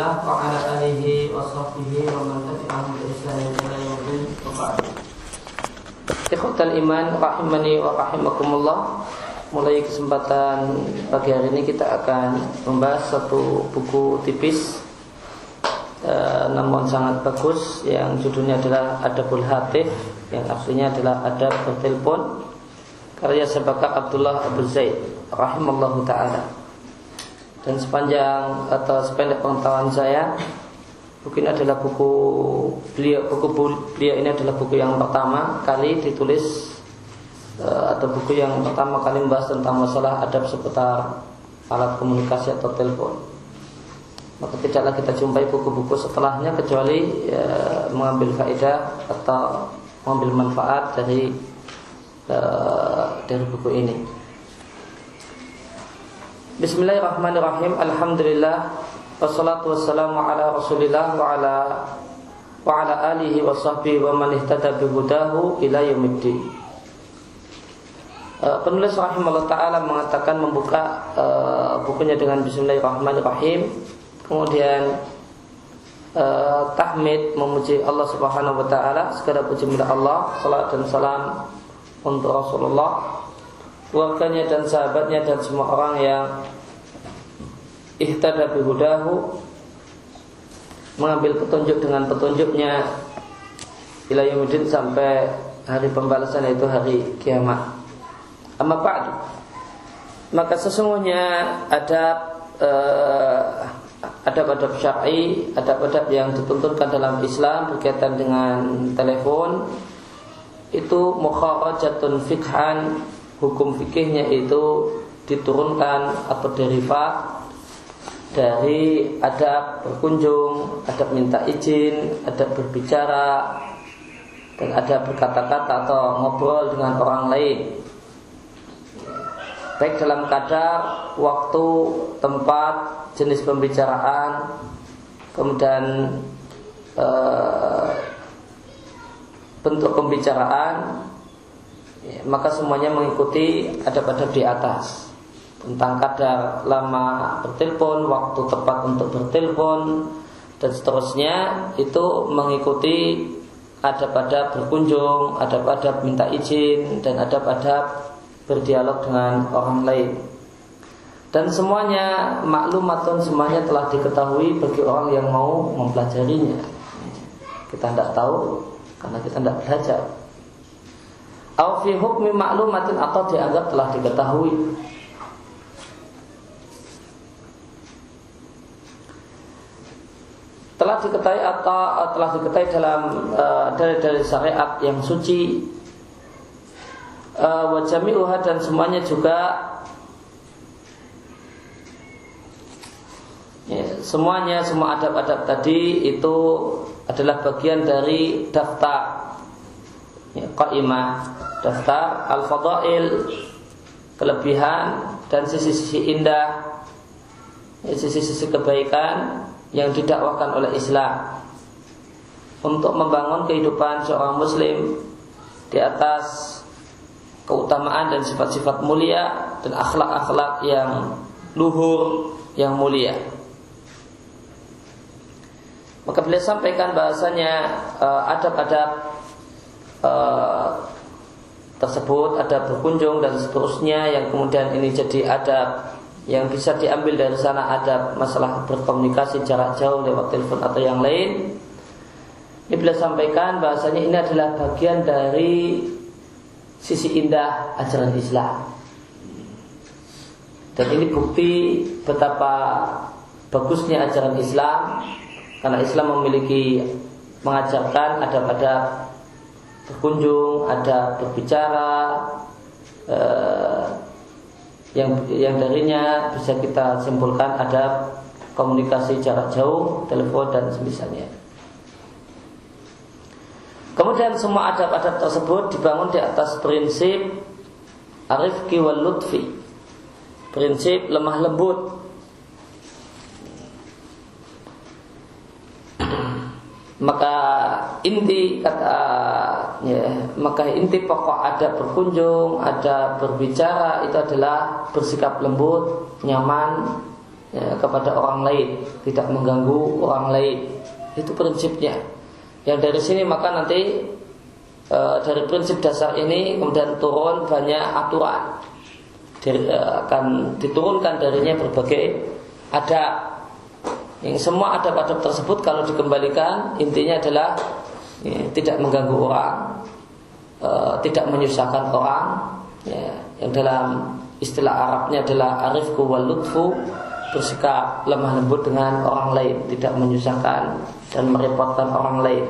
Rasulillah wa ala alihi wa sahbihi wa man tabi'ahum bi ihsanin ila yaumil qiyamah. Ikhwatal iman rahimani wa rahimakumullah. Mulai kesempatan pagi hari ini kita akan membahas satu buku tipis namun sangat bagus yang judulnya adalah Adabul Hatif, yang artinya adalah adab bertelepon, karya Sabaka Abdullah Abu Zaid rahimallahu ta'ala. Dan sepanjang atau sependek pengetahuan saya, buku ini adalah buku beliau ini adalah buku yang pertama kali ditulis atau buku yang pertama kali membahas tentang masalah adab seputar alat komunikasi atau telepon. Maka tidaklah kita jumpai buku-buku setelahnya kecuali mengambil faedah atau mengambil manfaat dari buku ini. Bismillahirrahmanirrahim. Alhamdulillah wassalatu wassalamu ala Rasulillah wa ala alihi wa sahbihi wa man ihtada bi hudahu ila yaumiddin. Penulis rahimahullah ta'ala mengatakan membuka bukunya dengan Bismillahirrahmanirrahim. Kemudian tahmid memuji Allah Subhanahu wa taala, segala puji milik Allah, salat dan salam untuk Rasulullah, keluarganya dan sahabatnya dan semua orang yang ihtada bihudahu, mengambil petunjuk dengan petunjuknya ila yaumil sampai hari pembalasan, yaitu hari kiamat. Amma ba'du, maka sesungguhnya adab-adab syar'i, adab-adab yang dituntunkan dalam Islam berkaitan dengan telepon itu mukharajatun fiqhan, hukum fikihnya itu diturunkan atau derivat dari adab berkunjung, adab minta izin, adab berbicara, dan adab berkata-kata atau ngobrol dengan orang lain, baik dalam kadar, waktu, tempat, jenis pembicaraan, kemudian bentuk pembicaraan. Maka semuanya mengikuti adab-adab di atas tentang kadar lama bertelepon, waktu tepat untuk bertelepon, dan seterusnya. Itu mengikuti adab-adab berkunjung, adab-adab minta izin, dan adab-adab berdialog dengan orang lain. Dan semuanya maklumatun, semuanya telah diketahui bagi orang yang mau mempelajarinya. Kita tidak tahu karena kita tidak belajar. Au fi hukmi maklumatin, atau dianggap telah diketahui. Telah diketahui atau telah diketahui dalam dari syariat yang suci. Wa jami'uha, dan semuanya juga semua adab-adab tadi itu adalah bagian dari daftar qaimah, daftar al-fadail, kelebihan dan sisi-sisi indah, sisi-sisi kebaikan yang didakwakan oleh Islam untuk membangun kehidupan seorang muslim di atas keutamaan dan sifat-sifat mulia dan akhlak-akhlak yang luhur, yang mulia. Maka beliau sampaikan bahasanya adab-adab tersebut, adab berkunjung dan seterusnya, yang kemudian ini jadi adab yang bisa diambil dari sana, adab masalah berkomunikasi jarak jauh lewat telepon atau yang lain. Ini beliau sampaikan bahasanya ini adalah bagian dari sisi indah ajaran Islam, dan ini bukti betapa bagusnya ajaran Islam, karena Islam mengajarkan adab-adab berkunjung, adab berbicara, yang darinya bisa kita simpulkan adab komunikasi jarak jauh, telepon dan semisalnya. Kemudian semua adab-adab tersebut dibangun di atas prinsip arifki wal lutfi, prinsip lemah lembut. Maka inti pokok adab berkunjung, adab berbicara itu adalah bersikap lembut, nyaman, ya, kepada orang lain, tidak mengganggu orang lain. Itu prinsipnya. Yang dari sini maka nanti dari prinsip dasar ini kemudian turun banyak aturan. Akan diturunkan darinya berbagai adab. Yang semua adab-adab tersebut kalau dikembalikan intinya adalah tidak mengganggu orang, tidak menyusahkan orang, ya, yang dalam istilah Arabnya adalah arifku wal lutfu, bersikap lemah lembut dengan orang lain, tidak menyusahkan dan merepotkan orang lain.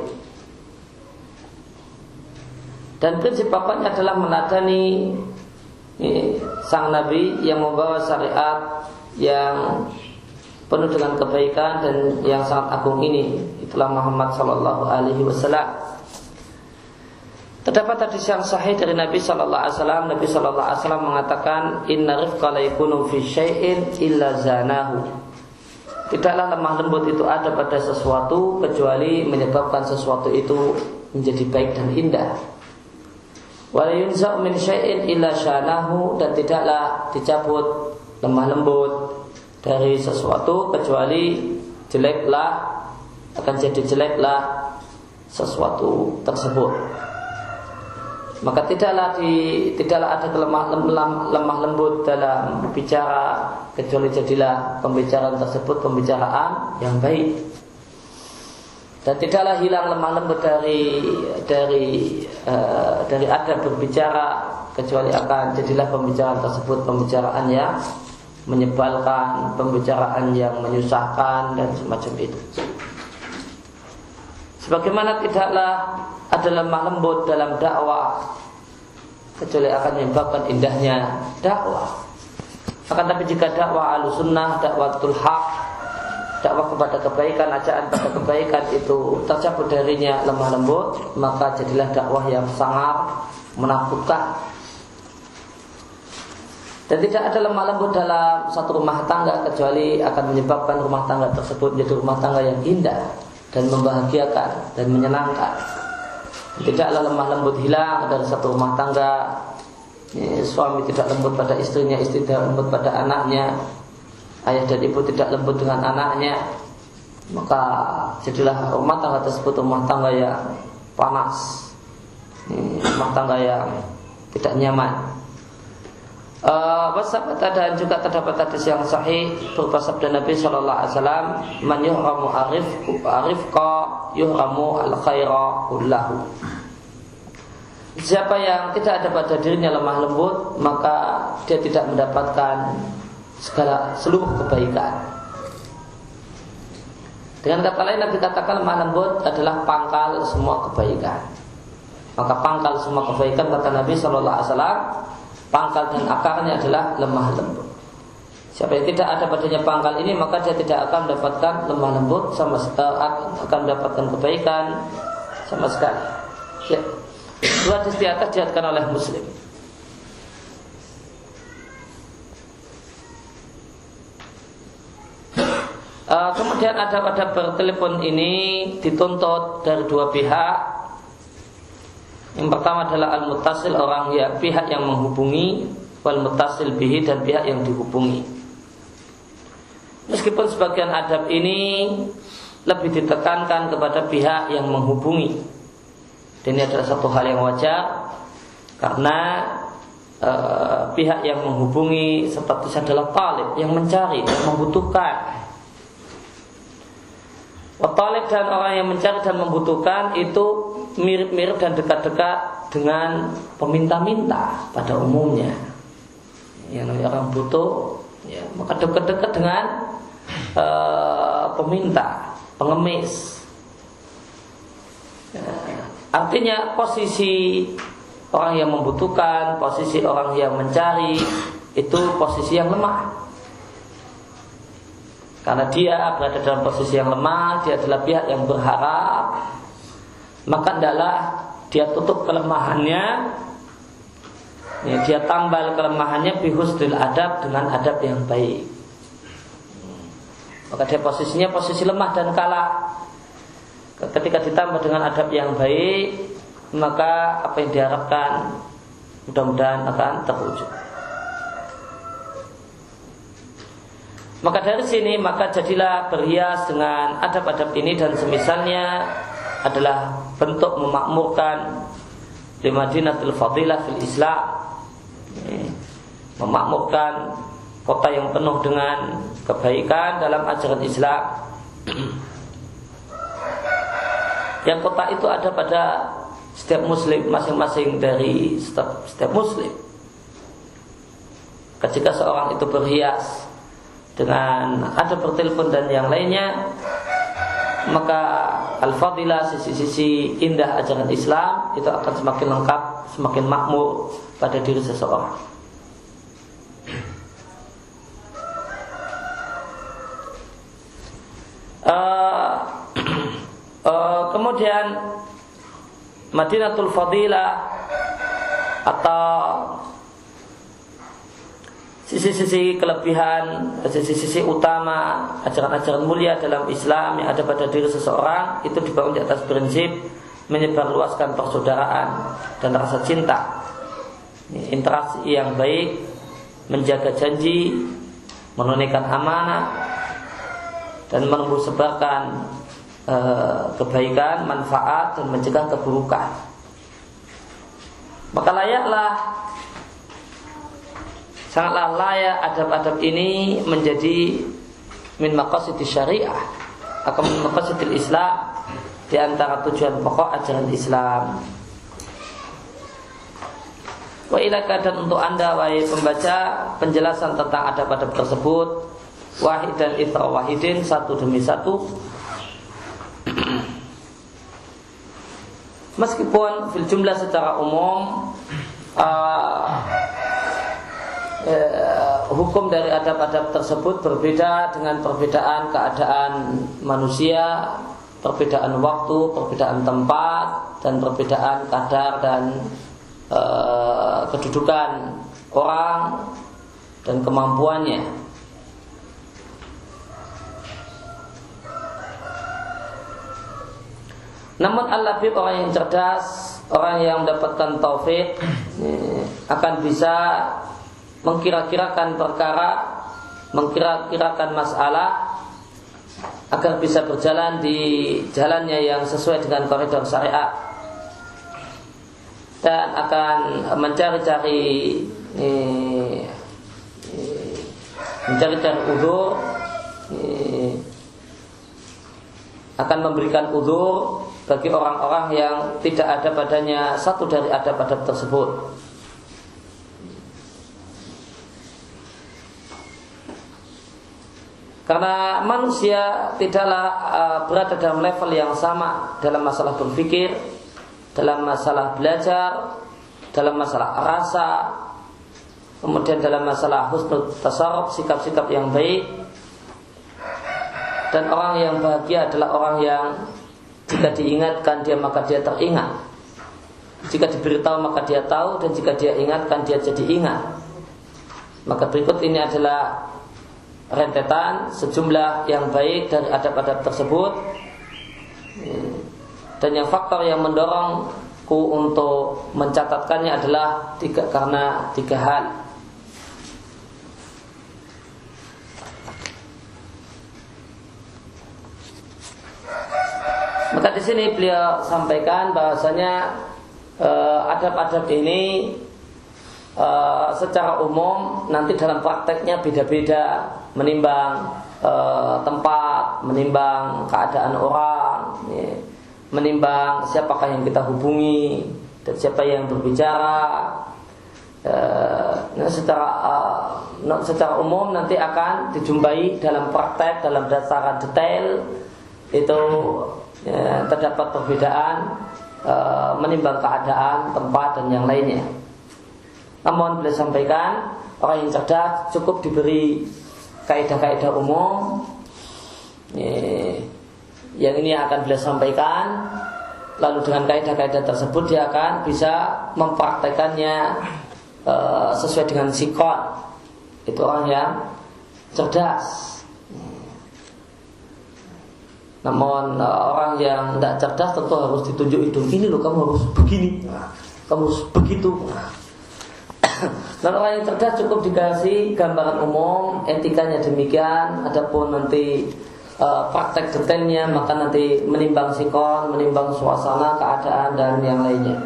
Dan prinsip bapaknya adalah meladani sang Nabi yang membawa syariat yang penuh dengan kebaikan dan yang sangat agung ini. Itulah Muhammad sallallahu alaihi wasallam. Terdapat hadis yang sahih dari Nabi sallallahu alaihi wasallam. Nabi sallallahu alaihi wasallam mengatakan, "Inna rifqa la yakunu fi syai'in illa zanahu." Tidaklah lemah lembut itu ada pada sesuatu kecuali menyebabkan sesuatu itu menjadi baik dan indah. Wa la yunza'u min syai'in illa syanahu, dan tidaklah dicabut lemah lembut dari sesuatu kecuali jeleklah, akan jadi jeleklah sesuatu tersebut. Maka tidaklah ada lemah lembut dalam bicara kecuali jadilah pembicaraan tersebut pembicaraan yang baik. Dan tidaklah hilang lemah lembut dari adab berbicara kecuali akan jadilah pembicaraan tersebut pembicaraan yang menyebalkan, pembicaraan yang menyusahkan dan semacam itu. Sebagaimana tidaklah ada lemah lembut dalam dakwah kecuali akan menyebabkan indahnya dakwah. Akan tapi jika dakwah Ahlussunnah, dakwatul haq, dakwah kepada kebaikan, ajaan pada kebaikan itu tercabut darinya lemah lembut, maka jadilah dakwah yang sangat menakutkan. Dan tidak ada lemah lembut dalam satu rumah tangga kecuali akan menyebabkan rumah tangga tersebut menjadi rumah tangga yang indah dan membahagiakan dan menyenangkan. Tidaklah lemah lembut hilang dari satu rumah tangga. Suami tidak lembut pada istrinya, istri tidak lembut pada anaknya, ayah dan ibu tidak lembut dengan anaknya, maka jadilah rumah tangga tersebut rumah tangga yang panas, rumah tangga yang tidak nyaman. Dan juga terdapat hadis yang sahih berupa sabda Nabi sallallahu alaihi wasallam, "Man yuhramu arifqa yuhramu al-khaira kullahu." Siapa yang tidak ada pada dirinya lemah lembut, maka dia tidak mendapatkan seluruh kebaikan. Dengan kata lain, Nabi katakan lemah lembut adalah pangkal semua kebaikan. Maka pangkal semua kebaikan kata Nabi sallallahu alaihi wasallam, pangkal dan akarnya adalah lemah lembut. Siapa yang tidak ada padanya pangkal ini, maka dia tidak akan mendapatkan lemah lembut akan mendapatkan kebaikan sama sekali. Ya. Dua hadis di atas diriwayatkan oleh Muslim. Kemudian ada pada bertelepon ini dituntut dari dua pihak. Yang pertama adalah al-muttasil, orang yang pihak yang menghubungi, wal muttasil bihi, dan pihak yang dihubungi. Meskipun sebagian adab ini lebih ditekankan kepada pihak yang menghubungi, dan ini adalah satu hal yang wajar karena pihak yang menghubungi statusnya adalah talib, yang mencari, yang membutuhkan. Talib dan orang yang mencari dan membutuhkan itu mirip-mirip dan dekat-dekat dengan peminta-minta pada umumnya. Yang namanya orang butuh, ya, maka dekat-dekat dengan peminta, pengemis. Artinya posisi orang yang membutuhkan, posisi orang yang mencari itu posisi yang lemah. Karena dia berada dalam posisi yang lemah, dia adalah pihak yang berharap, maka hendaklah dia tutup kelemahannya, ya, dia tambal kelemahannya bihusnil adab, dengan adab yang baik. Maka dia posisinya posisi lemah dan kalah. Ketika ditambah dengan adab yang baik, maka apa yang diharapkan mudah-mudahan akan terwujud. Maka dari sini maka jadilah berhias dengan adab-adab ini dan semisalnya adalah bentuk memakmurkan di Madinatul Fadilah fil Islam, memakmurkan kota yang penuh dengan kebaikan dalam ajaran Islam. Yang kota itu ada pada setiap muslim, masing-masing dari setiap muslim. Ketika seorang itu berhias dengan ada bertelepon dan yang lainnya, maka al-fadilah, sisi-sisi indah ajaran Islam itu akan semakin lengkap, semakin makmur pada diri seseorang. Kemudian Madinatul Fadilah atau sisi-sisi kelebihan, sisi-sisi utama ajaran-ajaran mulia dalam Islam yang ada pada diri seseorang itu dibangun di atas prinsip menyebarluaskan persaudaraan dan rasa cinta, interaksi yang baik, menjaga janji, menunaikan amanah, dan menumbuh sebarkan kebaikan, manfaat, dan mencegah keburukan. Maka sangatlah layak adab-adab ini menjadi min maqasidis syariah, akan min maqasidil Islam, di antara tujuan pokok ajaran Islam. Wa ilaka, dan untuk anda wahai pembaca, penjelasan tentang adab-adab tersebut wahid dan itra wahidin, satu demi satu. Meskipun fil jumlah secara umum hukum dari adab-adab tersebut berbeda dengan perbedaan keadaan manusia, perbedaan waktu, perbedaan tempat, dan perbedaan kadar dan kedudukan orang dan kemampuannya. Namun al-labib, orang yang cerdas, orang yang mendapatkan taufik, akan bisa mengkira-kirakan perkara, mengkira-kirakan masalah agar bisa berjalan di jalannya yang sesuai dengan koridor syariat, dan akan mencari-cari udzur, akan memberikan udzur bagi orang-orang yang tidak ada padanya satu dari adab-adab tersebut. Karena manusia tidaklah berada dalam level yang sama dalam masalah berpikir, dalam masalah belajar, dalam masalah rasa, kemudian dalam masalah husnul tasarruf, sikap-sikap yang baik. Dan orang yang bahagia adalah orang yang jika diingatkan dia maka dia teringat, jika diberitahu maka dia tahu, dan jika dia ingatkan dia jadi ingat. Maka berikut ini adalah rentetan sejumlah yang baik dari adab-adab tersebut, dan yang faktor yang mendorongku untuk mencatatkannya adalah karena tiga hal. Maka di sini beliau sampaikan bahwasanya adab-adab ini secara umum nanti dalam prakteknya beda-beda, menimbang tempat, menimbang keadaan orang, menimbang siapakah yang kita hubungi dan siapa yang berbicara. Secara umum nanti akan dijumpai dalam praktek, dalam dasaran detail itu terdapat perbedaan menimbang keadaan, tempat, dan yang lainnya. Namun beliau sampaikan orang yang cerdas cukup diberi kaidah-kaidah umum, yang ini akan beliau sampaikan. Lalu dengan kaidah-kaidah tersebut dia akan bisa mempraktekannya sesuai dengan sikon. Itu orang yang cerdas. Namun orang yang tidak cerdas tentu harus ditunjuk hidung. Ini loh, kamu harus begini, kamu harus begitu. Dan orang yang cerdas cukup dikasih gambaran umum, etikanya demikian. Adapun nanti praktek detailnya maka nanti menimbang sikon, menimbang suasana, keadaan dan yang lainnya.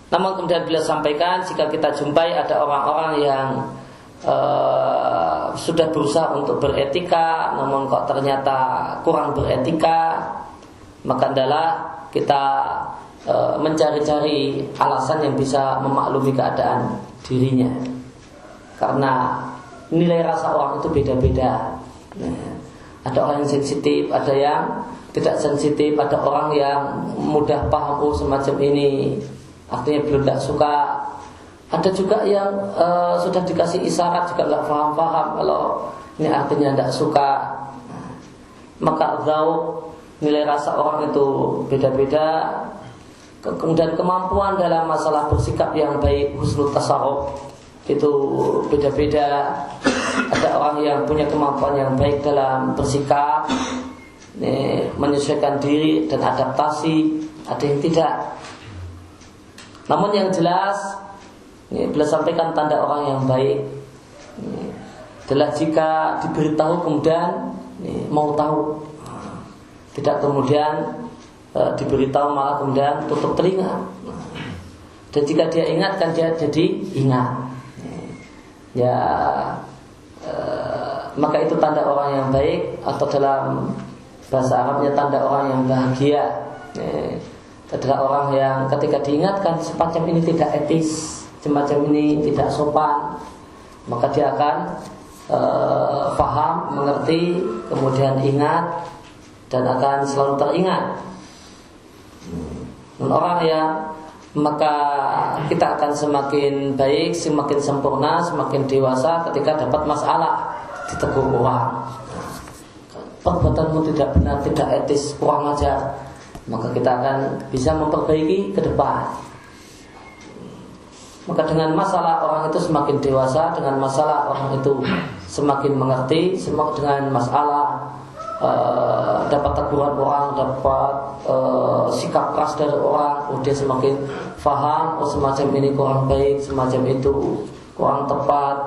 Namun kemudian beliau sampaikan, jika kita jumpai ada orang-orang yang sudah berusaha untuk beretika, namun kok ternyata kurang beretika, maka adalah kita mencari-cari alasan yang bisa memaklumi keadaan dirinya. Karena nilai rasa orang itu beda-beda. Ada orang yang sensitif, ada yang tidak sensitif, ada orang yang mudah paham, oh semacam ini artinya belum tidak suka. Ada juga yang sudah dikasih isyarat juga nggak paham-paham kalau ini artinya tidak suka. Maka dzauq, nilai rasa orang itu beda-beda. Kemudian kemampuan dalam masalah bersikap yang baik, husnul tasarruf, itu beda-beda. Ada orang yang punya kemampuan yang baik dalam bersikap, menyesuaikan diri dan adaptasi, ada yang tidak. Namun yang jelas, beliau sampaikan tanda orang yang baik adalah jika diberitahu kemudian mau tahu, tidak kemudian diberitahu malah kemudian tutup telinga. Dan jika dia ingatkan dia jadi ingat. Ya, maka itu tanda orang yang baik, atau dalam bahasa Arabnya tanda orang yang bahagia. Adalah orang yang ketika diingatkan semacam ini tidak etis, semacam ini tidak sopan, maka dia akan paham, mengerti, kemudian ingat dan akan selalu teringat. Dan orang yang maka kita akan semakin baik, semakin sempurna, semakin dewasa ketika dapat masalah ditegur orang. Perbuatanmu tidak benar, tidak etis, kurang ajar. Maka kita akan bisa memperbaiki ke depan. Maka dengan masalah orang itu semakin dewasa, dengan masalah orang itu semakin mengerti, dengan masalah dapat teguran orang, dapat sikap keras dari orang, dia semakin faham, oh semacam ini kurang baik, semacam itu kurang tepat.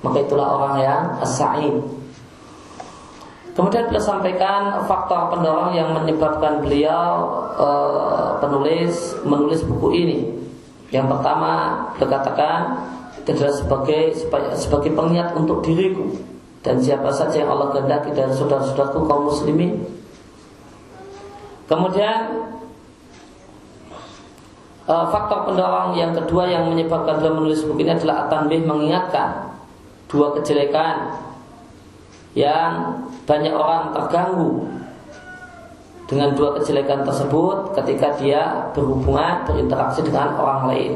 Maka itulah orang yang as-sa'id. Kemudian beliau sampaikan faktor pendorong yang menyebabkan beliau menulis buku ini. Yang pertama, beliau katakan adalah sebagai pengingat untuk diriku dan siapa saja yang Allah kehendaki dari saudara-saudaraku kaum muslimin. Kemudian faktor pendorong yang kedua yang menyebabkan beliau menulis buku ini adalah at-tanbih, mengingatkan dua kejelekan yang banyak orang terganggu dengan dua kejelekan tersebut ketika dia berhubungan, berinteraksi dengan orang lain.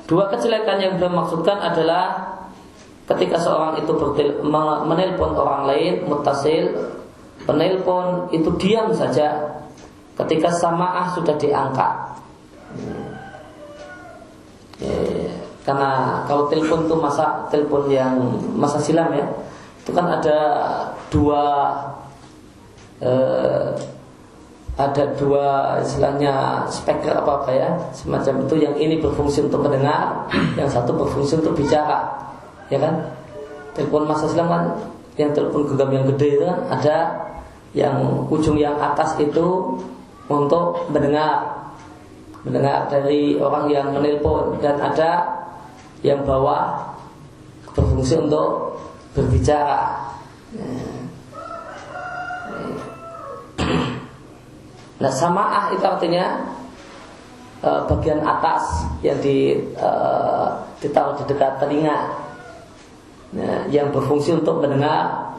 Dua kejelekan yang beliau maksudkan adalah ketika seorang itu menelpon orang lain, muttasil, penelpon itu diam saja ketika samaah sudah diangkat. Karena kalau telepon itu telepon yang masa silam ya, itu kan ada dua istilahnya speaker apa ya, semacam itu, yang ini berfungsi untuk mendengar, yang satu berfungsi untuk bicara, ya kan? Telepon masa silam kan, yang telepon genggam yang gede itu kan ada yang ujung yang atas itu untuk mendengar dari orang yang menelpon, dan ada yang bawah berfungsi untuk berbicara. Nah, samaah itu artinya bagian atas yang ditaruh di dekat telinga, yang berfungsi untuk mendengar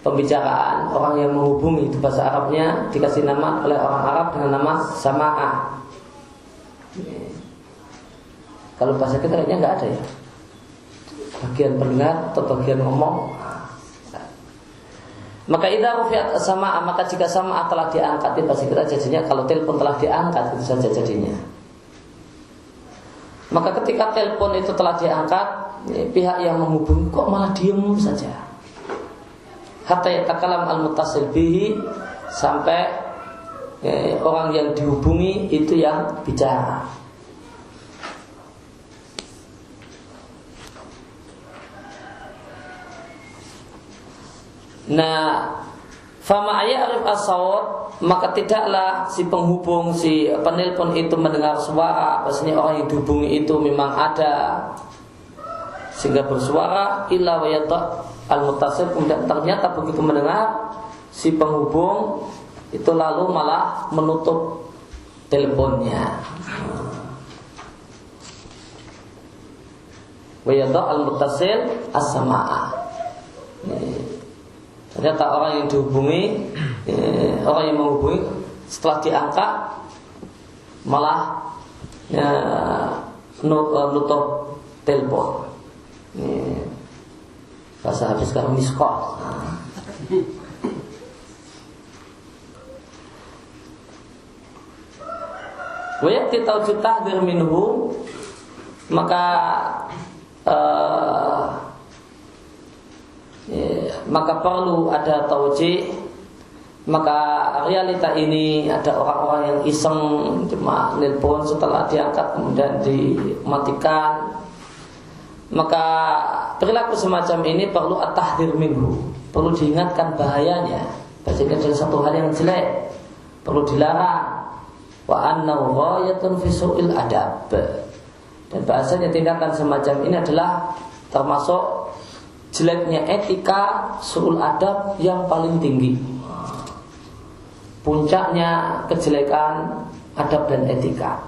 pembicaraan orang yang menghubungi. Itu bahasa Arabnya dikasih nama oleh orang Arab dengan nama samaah. Kalau bahasa kita kayaknya nggak ada ya, bagian pendengar atau bagian ngomong. Maka idza rufi'at as-sama'ah, maka jika sama'ah telah diangkat, di bahasa kita jadinya kalau telepon telah diangkat itu saja jadinya. Maka ketika telepon itu telah diangkat, pihak yang menghubungi kok malah diem saja. Hatta yatakalam al-muttasil bihi, sampai orang yang dihubungi itu yang bicara. Nah, fama ya'rif as-sawt, maka tidaklah si penghubung, si penelpon itu mendengar suara, bahwasanya orang yang dihubungi itu memang ada sehingga bersuara, illa wa yata al-muttasil, kemudian ternyata begitu mendengar si penghubung itu lalu malah menutup teleponnya. Wa yata al-muttasil as-sama'a. Ternyata orang yang dihubungi, orang yang menghubungi setelah diangkat malah nutup telepon. Bahasa habis sekarang miss call. Wa yaqti tawjud tahdhir minhu, maka perlu ada taujih. Maka realita ini ada orang-orang yang iseng cuma nelpon setelah diangkat kemudian dimatikan. Maka perilaku semacam ini perlu at-tahdhir minhu, perlu diingatkan bahayanya. Bahasanya adalah satu hal yang jelek, perlu dilarang. Wa annahu ghayatun fi su'il adab, dan bahasanya tindakan semacam ini adalah termasuk jeleknya etika, su'ul adab yang paling tinggi. Puncaknya kejelekan adab dan etika.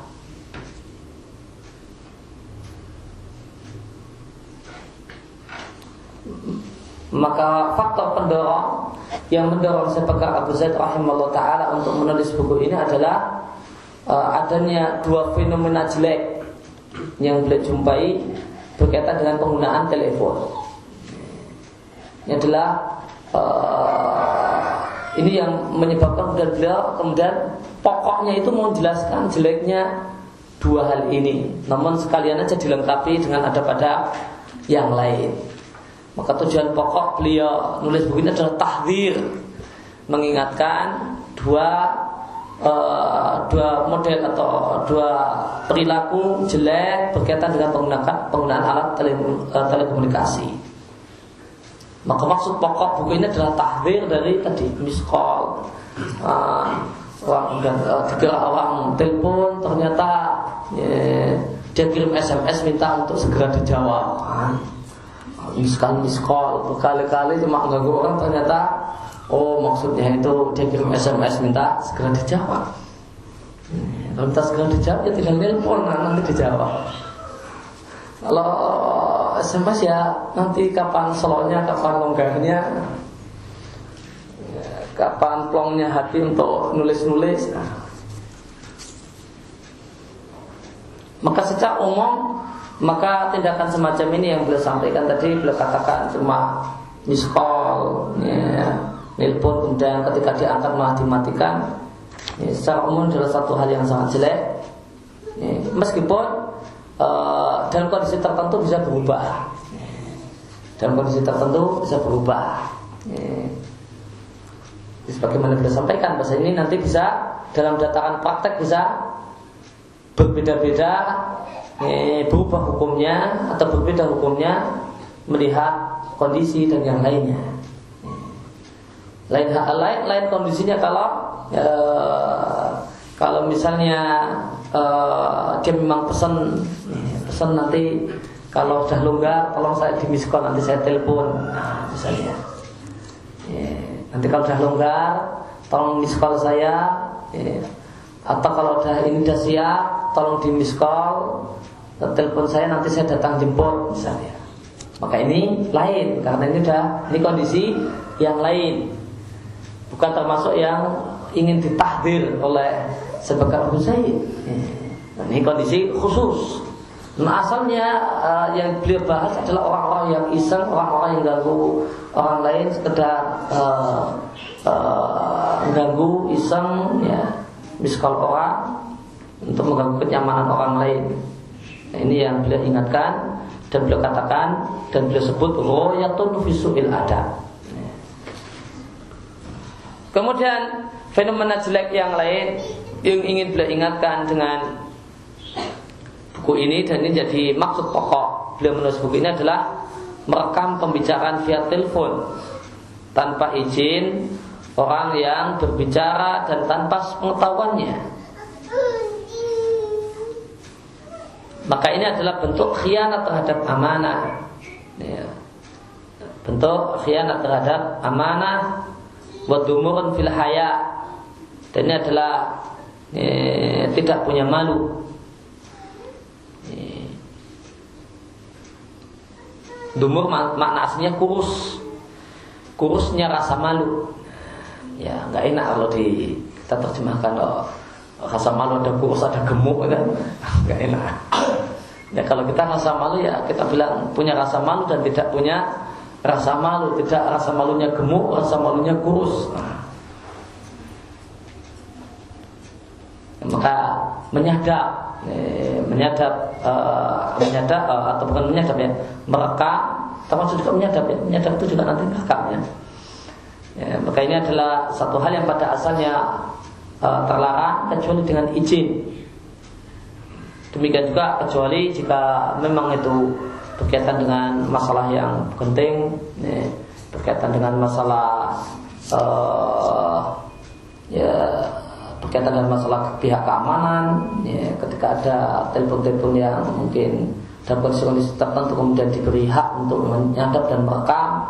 Maka faktor pendorong yang mendorong Syekh Bakar Abu Zaid rahimahullah ta'ala untuk menulis buku ini adalah adanya dua fenomena jelek yang beliau jumpai berkaitan dengan penggunaan telepon. Ini adalah ini yang menyebabkan kemudian pokoknya itu mau menjelaskan jeleknya dua hal ini, namun sekalian aja dilengkapi dengan adab-adab yang lain. Maka tujuan pokok beliau nulis buku ini adalah tahdzir, mengingatkan dua model atau dua perilaku jelek berkaitan dengan penggunaan alat telekomunikasi. Maka maksud pokok buku ini adalah tahdzir dari tadi miss call, dikira orang telepon ternyata dia kirim SMS minta untuk segera dijawab. Miss call berkali-kali cuma ganggu orang, ternyata maksudnya itu dia kirim SMS minta segera dijawab. Kalau minta segera dijawab ya tinggal telepon nanti dijawab. Kalau SMS ya nanti kapan slownya, kapan longgarnya, kapan plongnya hati untuk nulis-nulis. Maka secara umum, maka tindakan semacam ini yang beliau sampaikan tadi, beliau katakan cuma miss call, nelpon kemudian ketika diangkat malah dimatikan. Secara umum adalah satu hal yang sangat jelek. Meskipun dalam kondisi tertentu bisa berubah. Dalam kondisi tertentu bisa berubah. Sebagaimana beliau sampaikan, bahasa ini nanti bisa dalam dataran praktek bisa berbeda-beda, berubah hukumnya atau berbeda hukumnya melihat kondisi dan yang lainnya. Lain kondisinya kalau misalnya dia memang pesan nanti kalau sudah longgar tolong saya di miss call, nanti saya telepon, misalnya. Nanti kalau sudah longgar tolong miss call saya, atau kalau ini sudah siap tolong di miss call, telepon saya nanti saya datang jemput, misalnya. Maka ini lain, karena ini kondisi yang lain, bukan termasuk yang ingin ditahdir oleh Syekh Bakar Abu Zaid. Ini kondisi khusus. Nah, asalnya yang beliau bahas adalah orang-orang yang iseng, orang-orang yang ganggu orang lain, sekedar ganggu iseng, miss call orang untuk mengganggu kenyamanan orang lain. Nah, ini yang beliau ingatkan dan beliau katakan dan beliau sebut ghayatun fi su'il adab. Kemudian fenomena jelek yang lain yang ingin beliau ingatkan dengan buku ini, dan ini jadi maksud pokok beliau menulis buku ini adalah merekam pembicaraan via telepon tanpa izin orang yang berbicara dan tanpa pengetahuannya. Maka ini adalah bentuk khianat terhadap amanah, ya. Bentuk khianat terhadap amanah, wa dumurun fil haya, dan ini adalah tidak punya malu. Dumur makna aslinya kurus, kurusnya rasa malu. Ya nggak enak kalau kita terjemahkan rasa malu ada kurus ada gemuk kan, nggak enak. Ya kalau kita rasa malu ya kita bilang punya rasa malu dan tidak punya rasa malu, tidak rasa malunya gemuk, rasa malunya kurus. Maka menyadap atau bukan menyadap ya, merekam, termasuk juga menyadap ya. Menyadap itu juga nanti merekamnya. Ya, maka ini adalah satu hal yang pada asalnya terlarang kecuali dengan izin. Demikian juga kecuali jika memang itu berkaitan dengan masalah yang penting, ya, berkaitan dengan masalah berkaitan dengan masalah pihak keamanan, ya, ketika ada telepon-telepon yang mungkin dalam kondisi tertentu kemudian diberi hak untuk menyadap dan merekam,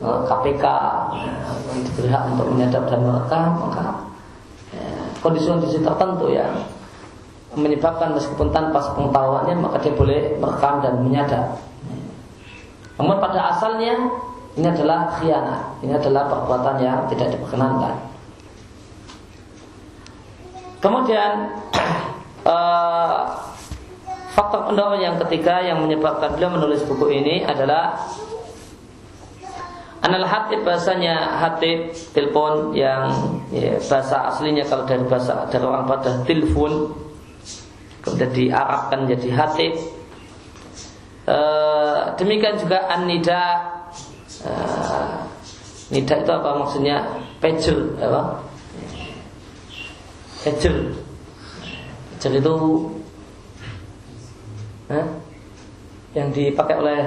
KPK diberi hak untuk menyadap dan merekam, maka kondisi-kondisi tertentu yang menyebabkan meskipun tanpa pengetahuannya maka dia boleh merekam dan menyadap. Namun pada asalnya ini adalah khianat, ini adalah perbuatan yang tidak diperkenankan. Kemudian faktor pendorong yang ketiga yang menyebabkan beliau menulis buku ini adalah anal hatib, bahasanya hatib telepon yang bahasa aslinya kalau dari orang pada telepon kemudian diarabkan jadi hatib. Demikian juga an-nida. Nida itu apa maksudnya? Pager apa? Pager itu yang dipakai oleh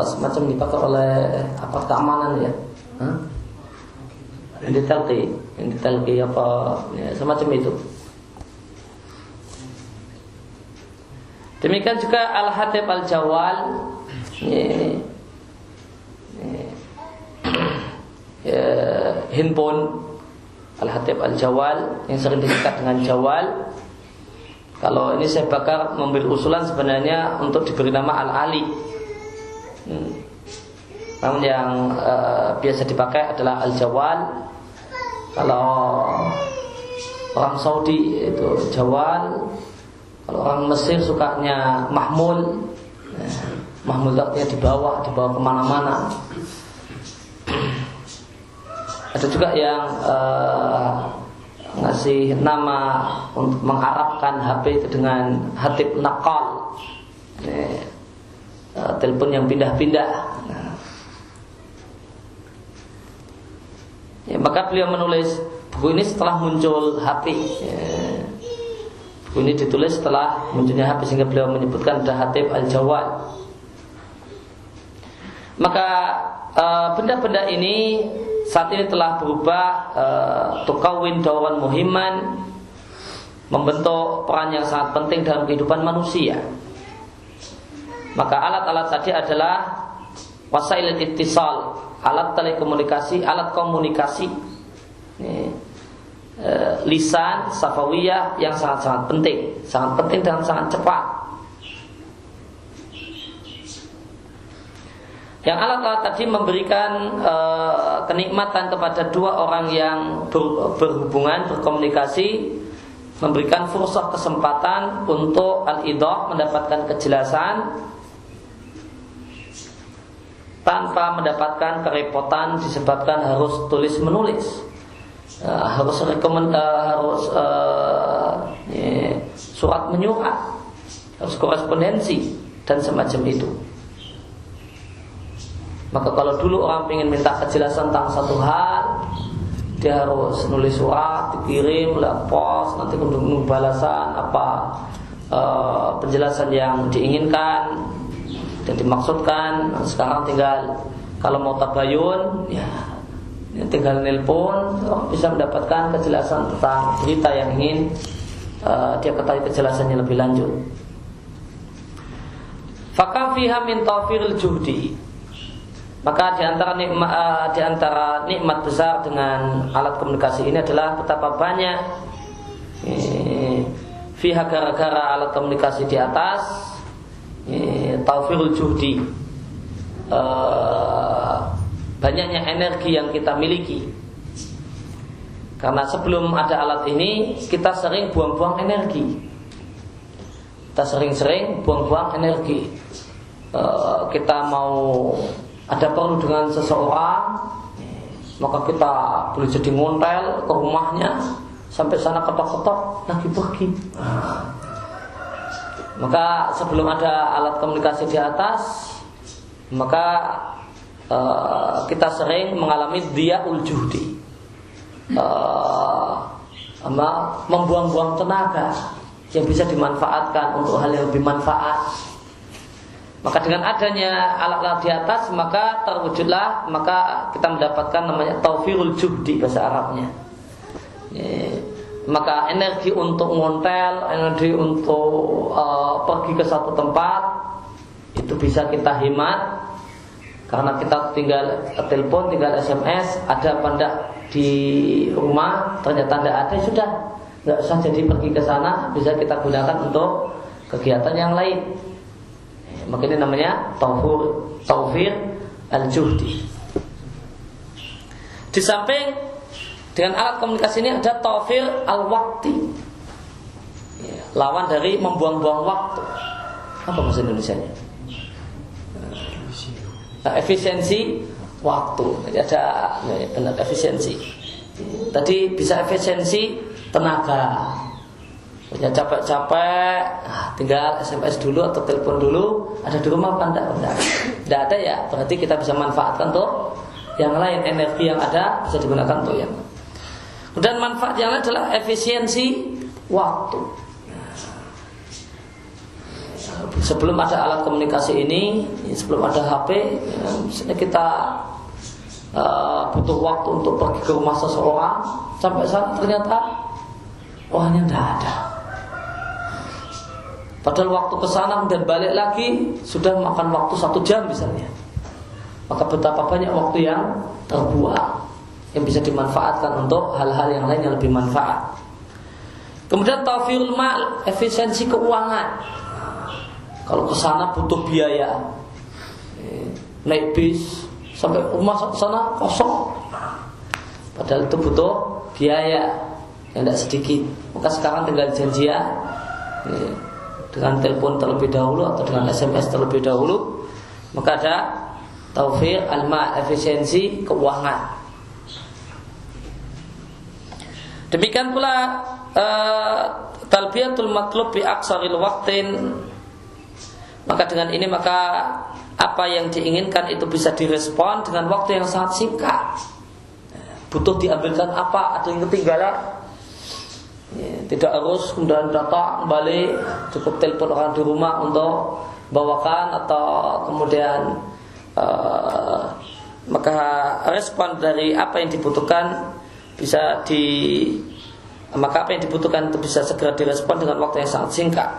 semacam dipakai oleh apa keamanan ya, yang ditelki apa ya, semacam itu. Demikian juga al-hatib al-jawal, handphone, al-hatib al-jawal yang sering disingkat dengan jawal. Kalau ini saya bakal memberi usulan sebenarnya untuk diberi nama al-ali. Namun yang biasa dipakai adalah al-jawal. Kalau orang Saudi itu jawal. Kalau orang Mesir sukanya mahmul. Mahmul artinya dibawa kemana-mana. Ada juga yang ngasih nama untuk mengarabkan HP itu dengan hatib nakal, telepon yang pindah-pindah. Ya, maka beliau menulis buku ini setelah muncul HP. Buku ini ditulis setelah munculnya HP sehingga beliau menyebutkan ada hatib al-jawal. Maka benda-benda ini saat ini telah berubah, tukawin dawan muhiman, membentuk peran yang sangat penting dalam kehidupan manusia. Maka alat-alat tadi adalah wasail ittisal, alat telekomunikasi, alat komunikasi, lisan safawiyah yang sangat-sangat penting dan sangat cepat. Yang alat-alat tadi memberikan kenikmatan kepada dua orang yang berhubungan, berkomunikasi, memberikan fursah kesempatan untuk al-idah, mendapatkan kejelasan tanpa mendapatkan kerepotan disebabkan harus tulis menulis, harus surat menyurat, harus korespondensi dan semacam itu. Maka kalau dulu orang ingin minta kejelasan tentang satu hal, dia harus nulis surat, dikirim lewat pos, nanti menunggu balasan apa penjelasan yang diinginkan dan dimaksudkan. Nah, sekarang tinggal kalau mau tabayun, ya tinggal nelpon, bisa mendapatkan kejelasan tentang berita yang ingin dia ketahui kejelasannya lebih lanjut. Fakam fiha min tawfiril juhdi. Maka di antara nikmat besar dengan alat komunikasi ini adalah betapa banyak fiha gara-gara alat komunikasi di atas tawfirul juhdi, banyaknya energi yang kita miliki. Karena sebelum ada alat ini kita sering buang-buang energi. Kita sering-sering buang-buang energi. Kita mau ada perlu dengan seseorang, maka kita boleh jadi ngontel ke rumahnya, sampai sana ketok-ketok lagi pergi. Maka sebelum ada alat komunikasi di atas, maka kita sering mengalami dhia'ul juhdi, membuang-buang tenaga yang bisa dimanfaatkan untuk hal yang lebih manfaat. Maka dengan adanya alat-alat di atas, maka terwujudlah, maka kita mendapatkan namanya tawfirul juhdi bahasa Arabnya. Maka energi untuk ngontel, energi untuk pergi ke satu tempat itu bisa kita hemat, karena kita tinggal telepon, tinggal SMS, ada apa enggak di rumah, ternyata enggak ada, sudah enggak usah jadi pergi ke sana, bisa kita gunakan untuk kegiatan yang lain. Maka ini namanya tawfir al-juhdi. Di samping dengan alat komunikasi ini ada tawfir al-waqti, lawan dari membuang-buang waktu. Apa bahasa Indonesianya? Efisiensi waktu. Jadi ada benar efisiensi. Tadi bisa efisiensi tenaga. Punya capek-capek, tinggal SMS dulu atau telepon dulu. Ada di rumah apa enggak? Enggak ada ya, berarti kita bisa manfaatkan tuh yang lain. Energi yang ada bisa digunakan untuk yang. Dan manfaat yang lain adalah efisiensi waktu. Sebelum ada alat komunikasi ini, sebelum ada HP, misalnya kita butuh waktu untuk pergi ke rumah seseorang, sampai saat ternyata orangnya tidak ada. Padahal waktu kesana dan balik lagi sudah makan waktu 1 jam misalnya. Maka betapa banyak waktu yang terbuang, yang bisa dimanfaatkan untuk hal-hal yang lain yang lebih manfaat. Kemudian tawfirul mal, efisiensi keuangan. Kalau kesana butuh biaya, naik bis sampai rumah sana kosong, padahal itu butuh biaya yang tidak sedikit. Maka sekarang tinggal janjian dengan telepon terlebih dahulu atau dengan SMS terlebih dahulu, maka ada tawfir al-mal, efisiensi keuangan. Demikian pula talbiyatul matlub bi aqsaril waqtin. Maka dengan ini maka apa yang diinginkan itu bisa direspon dengan waktu yang sangat singkat. Butuh diambilkan apa, ada yang ketinggalan, tidak harus kemudian datang balik, cukup telepon orang di rumah untuk bawakan atau kemudian maka respon dari apa yang dibutuhkan maka apa yang dibutuhkan itu bisa segera direspon dengan waktu yang sangat singkat.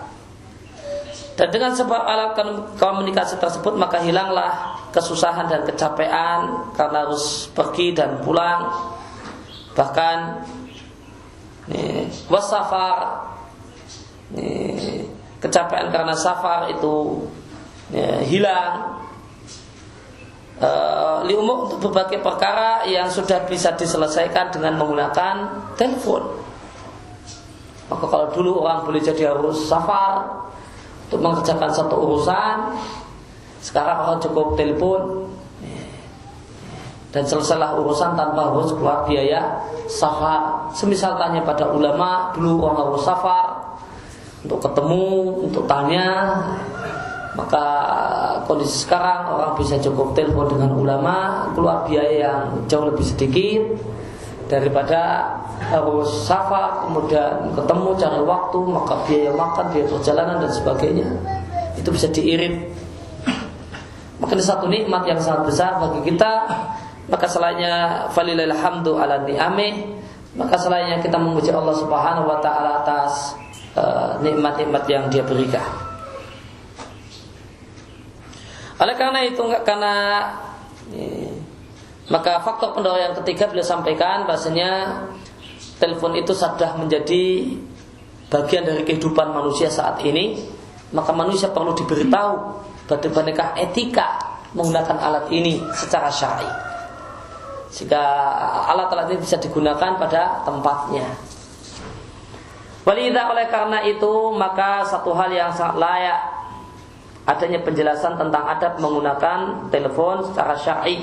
Dan dengan sebab alat komunikasi tersebut maka hilanglah kesusahan dan kecapean karena harus pergi dan pulang. Bahkan wasafar, kecapean karena safar itu hilang. Liumum untuk berbagai perkara yang sudah bisa diselesaikan dengan menggunakan telepon. Maka kalau dulu orang boleh jadi harus safar untuk mengerjakan satu urusan, sekarang orang cukup telepon dan selesailah urusan tanpa harus keluar biaya safar. Semisal tanya pada ulama, dulu orang harus safar untuk ketemu, untuk tanya, Maka kondisi sekarang orang bisa cukup telepon dengan ulama, keluar biaya yang jauh lebih sedikit daripada harus safar, kemudian ketemu cari waktu, maka biaya makan, biaya perjalanan dan sebagainya itu bisa diirit. Maka ini satu nikmat yang sangat besar bagi kita. Maka selainnya falillahil hamdu ala ni'amih, maka selainnya kita memuji Allah Subhanahu wa taala atas nikmat-nikmat yang Dia berikan. Oleh karena itu, maka faktor pendorong yang ketiga beliau sampaikan bahasanya telepon itu sudah menjadi bagian dari kehidupan manusia saat ini. Maka manusia perlu diberitahu bagaimana etika menggunakan alat ini secara syar'i, sehingga alat-alat ini bisa digunakan pada tempatnya. Walidha, oleh karena itu, maka satu hal yang sangat layak adanya penjelasan tentang adab menggunakan telepon secara syar'i.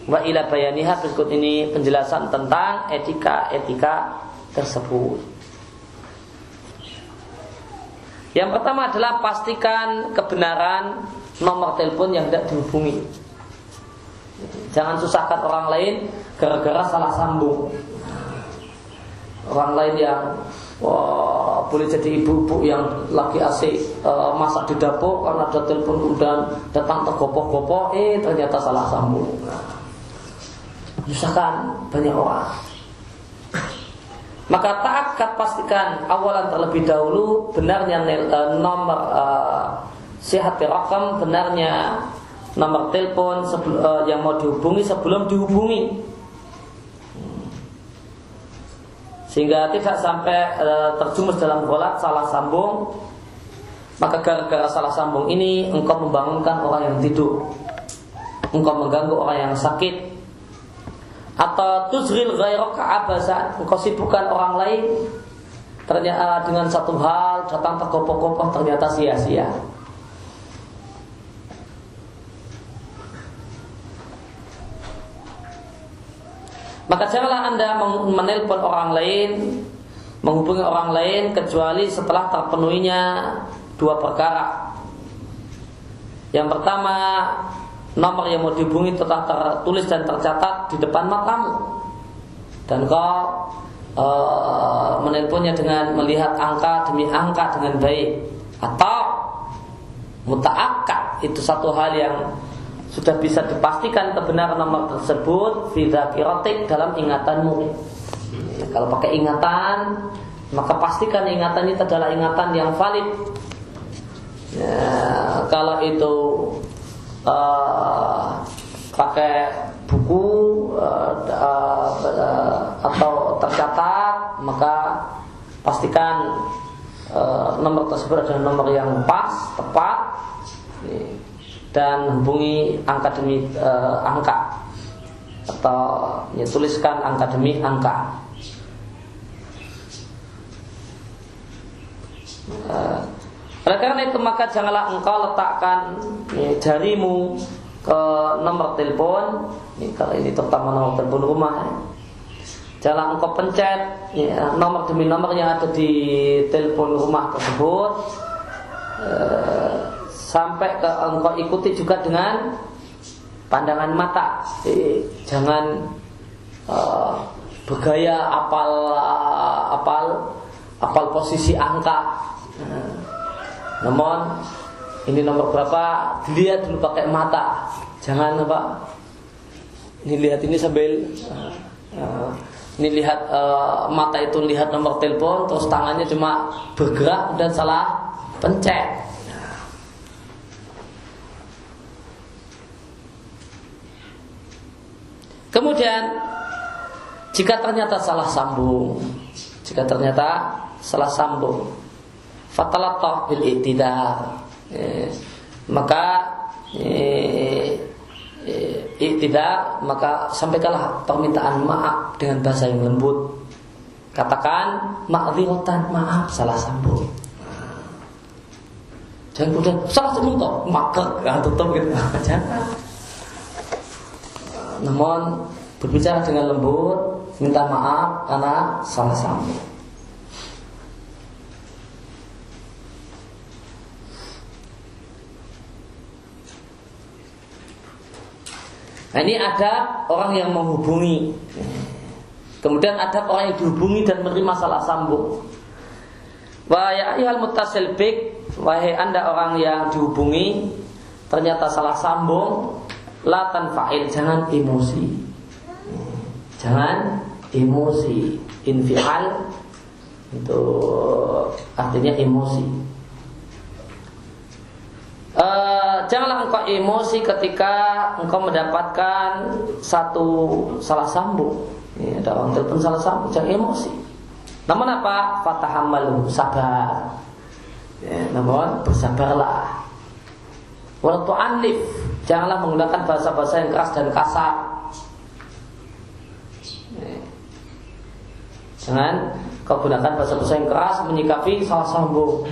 Wa ila bayaniha, berikut ini penjelasan tentang etika tersebut. Yang pertama adalah pastikan kebenaran nomor telepon yang tidak dihubungi. Jangan susahkan orang lain gara-gara salah sambung. Orang lain yang boleh jadi ibu-ibu yang lagi asik masak di dapur, karena ada telepon kemudian datang tergopoh-gopoh, ternyata salah sambung. Susahkan banyak orang. Maka ta'akkad, pastikan awalan terlebih dahulu benarnya nomor sihhati rakam, benarnya nomor telepon yang mau dihubungi sebelum dihubungi, sehingga tidak sampai terjumus dalam gholat salah sambung. Maka gara-gara salah sambung ini engkau membangunkan orang yang tidur, engkau mengganggu orang yang sakit, atau tuzril ghairaka abasan, engkau sibukkan orang lain ternyata dengan satu hal, datang tergopoh-gopoh ternyata sia-sia. Maka janganlah Anda menelpon orang lain, menghubungi orang lain kecuali setelah terpenuhinya dua perkara. Yang pertama, nomor yang mau dihubungi telah tertulis dan tercatat di depan matamu, dan kau menelponnya dengan melihat angka demi angka dengan baik. Atau muta'akkad, itu satu hal yang sudah bisa dipastikan kebenaran nomor tersebut fi dzakiratik, dalam ingatanmu. Kalau pakai ingatan, maka pastikan ingatan itu adalah ingatan yang valid. Kalau itu pakai buku atau tercatat, maka pastikan nomor tersebut adalah nomor yang pas, tepat, dan hubungi angka demi angka, atau tuliskan angka demi angka. Oleh karena itu, maka janganlah engkau letakkan jarimu ke nomor telepon. Kalau ini terutama nomor telepon rumah, janganlah engkau pencet nomor demi nomor yang ada di telepon rumah tersebut, sampai ke engkau ikuti juga dengan pandangan mata. Jangan bergaya apal posisi angka. Namun ini nomor berapa, dilihat dulu pakai mata. Jangan ini lihat ini sambil ini lihat mata itu lihat nomor telepon, terus tangannya cuma bergerak dan salah pencet. Kemudian jika ternyata salah sambung, fatalattah bil i'tidar, maka i'tidar, maka sampaikanlah permintaan maaf dengan bahasa yang lembut. Katakan ma'dziratan, maaf salah sambung. Jangan kemudian salah sambung toh, maka tutup gitu. Jangan. Namun berbicara dengan lembut, minta maaf karena salah sambung. Nah, ini ada orang yang menghubungi. Kemudian ada orang yang dihubungi dan menerima salah sambung. Wa ya ayyuhal muttasil bik, wahai Anda orang yang dihubungi ternyata salah sambung, la tanfa'il, jangan emosi. Jangan emosi. Infial itu artinya emosi. Janganlah engkau emosi ketika engkau mendapatkan satu salah sambung. Ada orang telepon salah sambung, jangan emosi. Namun apa? Fatahammalu, sabar. Namun bersabarlah. Wal tu'annif, janganlah menggunakan bahasa-bahasa yang keras dan kasar. Jangan kau gunakan bahasa-bahasa yang keras menyikapi salah sambung.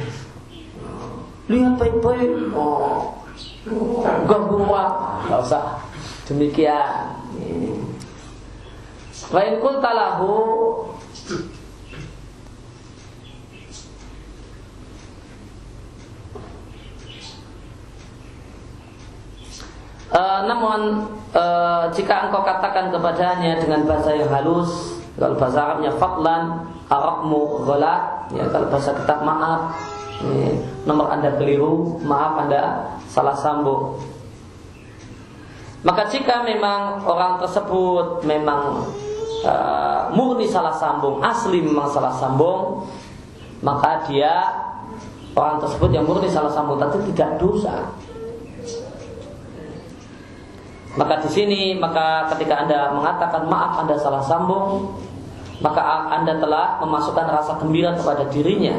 Lihat baik-baik, ganggu nggak usah demikian. Wa in qulta lahu, namun jika engkau katakan kepadanya dengan bahasa yang halus, kalau bahasa Arabnya fadlan, Arabmu ghalat, ya, kalau bahasa kita maaf, nomor Anda keliru, maaf Anda salah sambung. Maka jika memang orang tersebut memang murni salah sambung, asli memang salah sambung, maka dia, orang tersebut yang murni salah sambung tadi tidak dosa. Maka di sini, maka ketika Anda mengatakan maaf Anda salah sambung, maka Anda telah memasukkan rasa gembira kepada dirinya.